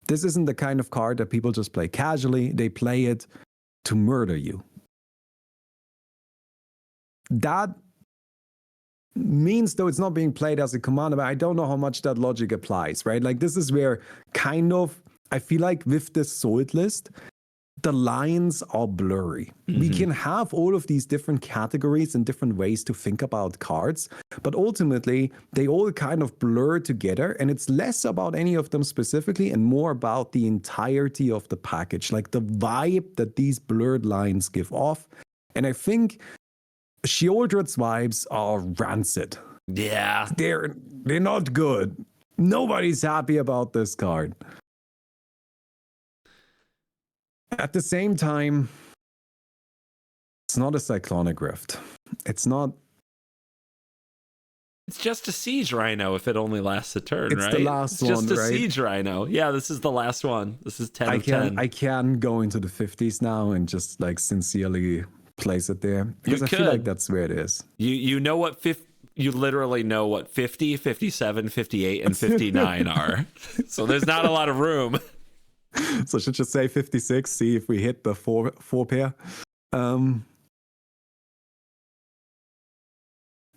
This isn't the kind of card that people just play casually. They play it to murder you. That means, though, it's not being played as a commander, but I don't know how much that logic applies, right? Like, this is where kind of, I feel like with this Salt list, the lines are blurry. Mm-hmm. We can have all of these different categories and different ways to think about cards, but ultimately, they all kind of blur together, and it's less about any of them specifically and more about the entirety of the package, like the vibe that these blurred lines give off. And I think Shieldred's vibes are rancid. Yeah. They're not good. Nobody's happy about this card. At the same time, it's not a Cyclonic Rift. It's not. It's just a Siege Rhino if it only lasts a turn, right? It's the last one, just a right? Siege Rhino. Yeah, this is the last one. This is 10 of 10. I can go into the 50s now and just like sincerely place it there, because I feel like that's where it is. You know what you literally know what 50, 57, 58, and 59 are. So there's not a lot of room. So I should just say 56, see if we hit the four pair. I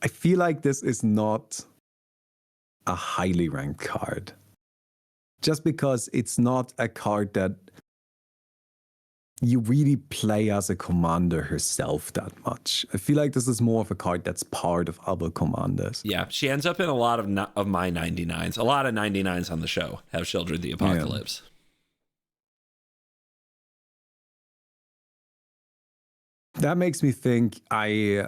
feel like this is not a highly ranked card. Just because it's not a card that you really play as a commander herself that much. I feel like this is more of a card that's part of other commanders. Yeah, she ends up in a lot of my 99s. A lot of 99s on the show have Shieldred the Apocalypse. Yeah. That makes me think, I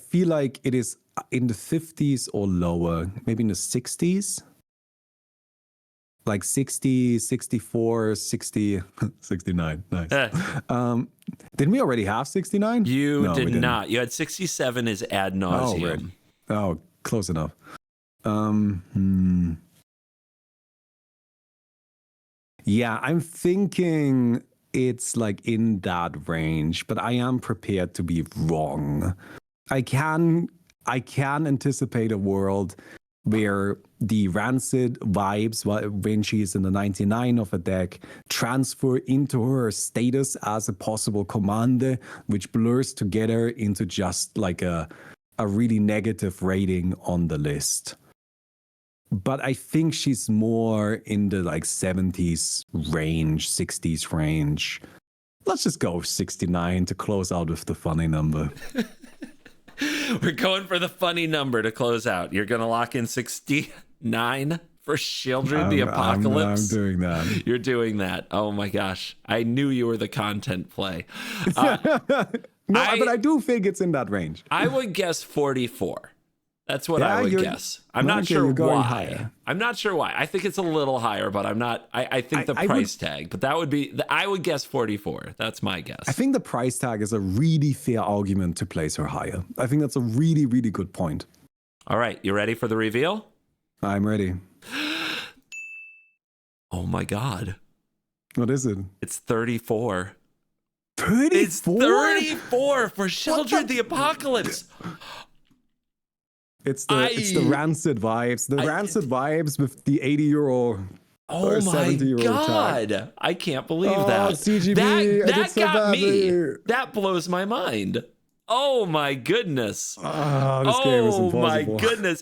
feel like it is in the 50s or lower, maybe in the 60s. Like 60, 64, 60, 69. Nice. Didn't we already have 69? You did not. You had 67 as ad nauseum. Oh, close enough. Yeah, I'm thinking it's like in that range, but I am prepared to be wrong. I can anticipate a world where the rancid vibes when she's in the 99 of a deck transfer into her status as a possible commander, which blurs together into just like a really negative rating on the list. But I think she's more in the like 70s range, 60s range. Let's just go 69 to close out with the funny number. We're going for the funny number to close out. You're going to lock in 69 for Children the Apocalypse? I'm doing that. You're doing that. Oh my gosh. I knew you were the content play. But I do think it's in that range. I would guess 44. That's what I would guess. I'm not sure why. Higher. I'm not sure why. I think it's a little higher, but I'm not. I think the price tag, but that would be. I would guess 44. That's my guess. I think the price tag is a really fair argument to place her higher. I think that's a really, really good point. All right, you ready for the reveal? I'm ready. Oh my God. What is it? It's 34. 34? It's 34 for Children the Apocalypse. It's the rancid vibes. The rancid vibes with the 80-euro. Oh my God. Tag. I can't believe that. CGB, that got me. That blows my mind. Oh my goodness. This game is impossible. My goodness.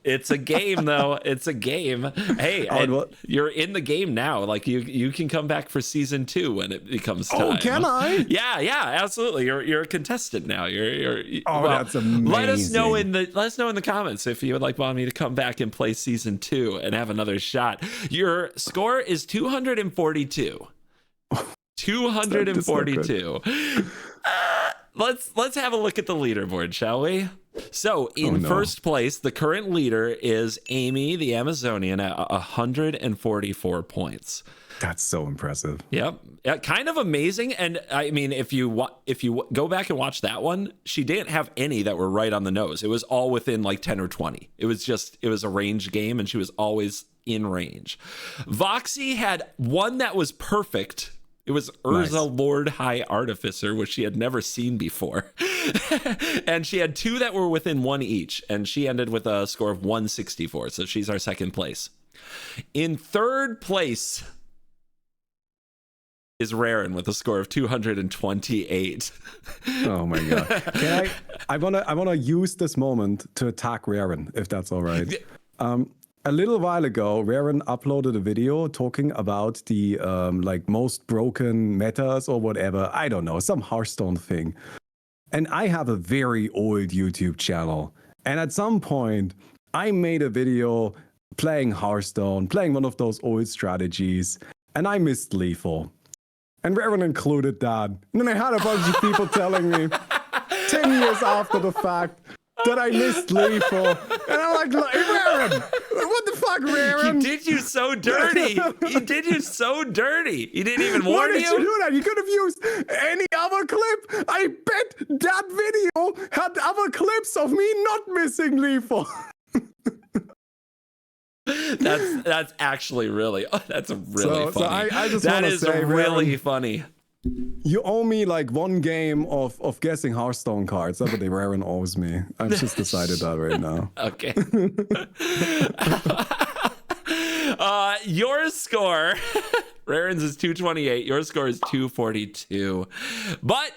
It's a game, though. It's a game. Hey, you're in the game now. Like you can come back for season 2 when it becomes time. Oh, can I? Yeah, absolutely. You're a contestant now. That's amazing. Let us know in the comments if you would like Baumi to come back and play season 2 and have another shot. Your score is 242. 242. Let's have a look at the leaderboard, shall we? So in first place, the current leader is Amy, the Amazonian, at 144 points. That's so impressive. Yep. Kind of amazing. And I mean, if you go back and watch that one, she didn't have any that were right on the nose. It was all within like 10 or 20. It was a range game and she was always in range. Voxy had one that was perfect. It was Urza Lord High Artificer, which she had never seen before. And she had 2 that were within 1 each. And she ended with a score of 164. So she's our second place. In third place is Raren with a score of 228. Oh my God. I wanna use this moment to attack Raren, if that's all right. A little while ago, Raren uploaded a video talking about the most broken metas or whatever. I don't know, some Hearthstone thing. And I have a very old YouTube channel. And at some point, I made a video playing Hearthstone, playing one of those old strategies, and I missed lethal. And Raren included that. And then I had a bunch of people telling me 10 years after the fact that I missed lethal. And I'm like, Raren, what the fuck, Raren? He did you so dirty. He did you so dirty. He didn't even warn you. Why did you do that? You could have used any other clip. I bet that video had other clips of me not missing lethal. That's actually really that's really funny. So I just that is say, really funny. You owe me like one game of guessing Hearthstone cards. That's what they Raren owes me. I've just decided that right now. Okay. Your score, Raren's is 228. Your score is 242. But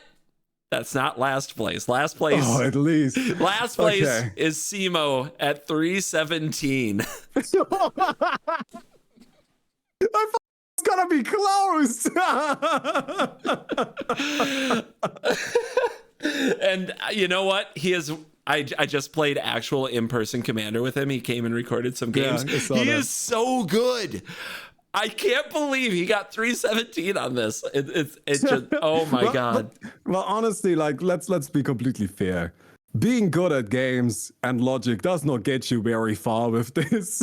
that's not last place. Last place. Oh, at least. Last place is Simo at 317. It's gonna be close. And you know what? I just played actual in-person Commander with him. He came and recorded some games. He is so good. I can't believe he got 317 on this. It's just oh my God. Well, honestly, like let's be completely fair. Being good at games and logic does not get you very far with this.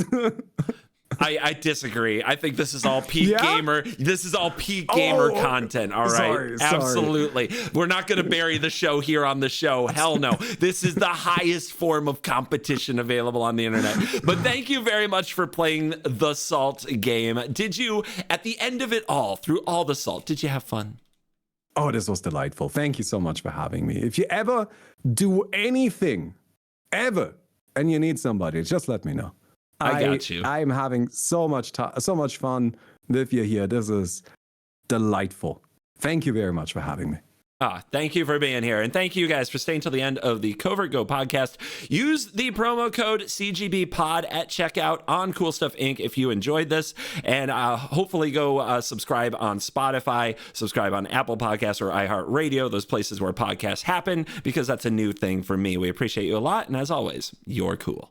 I disagree. I think this is all peak gamer. This is all peak gamer content. All right. Sorry. Absolutely. We're not going to bury the show here on the show. Hell no. This is the highest form of competition available on the internet. But thank you very much for playing the Salt game. Did you, at the end of it all, through all the Salt, did you have fun? Oh, this was delightful. Thank you so much for having me. If you ever do anything, ever, and you need somebody, just let me know. I got you. I'm having so much fun with you here. This is delightful. Thank you very much for having me. Thank you for being here. And thank you guys for staying till the end of the Covert Go podcast. Use the promo code CGBpod at checkout on Cool Stuff Inc. if you enjoyed this. And hopefully go subscribe on Spotify, subscribe on Apple Podcasts or iHeartRadio, those places where podcasts happen, because that's a new thing for me. We appreciate you a lot. And as always, you're cool.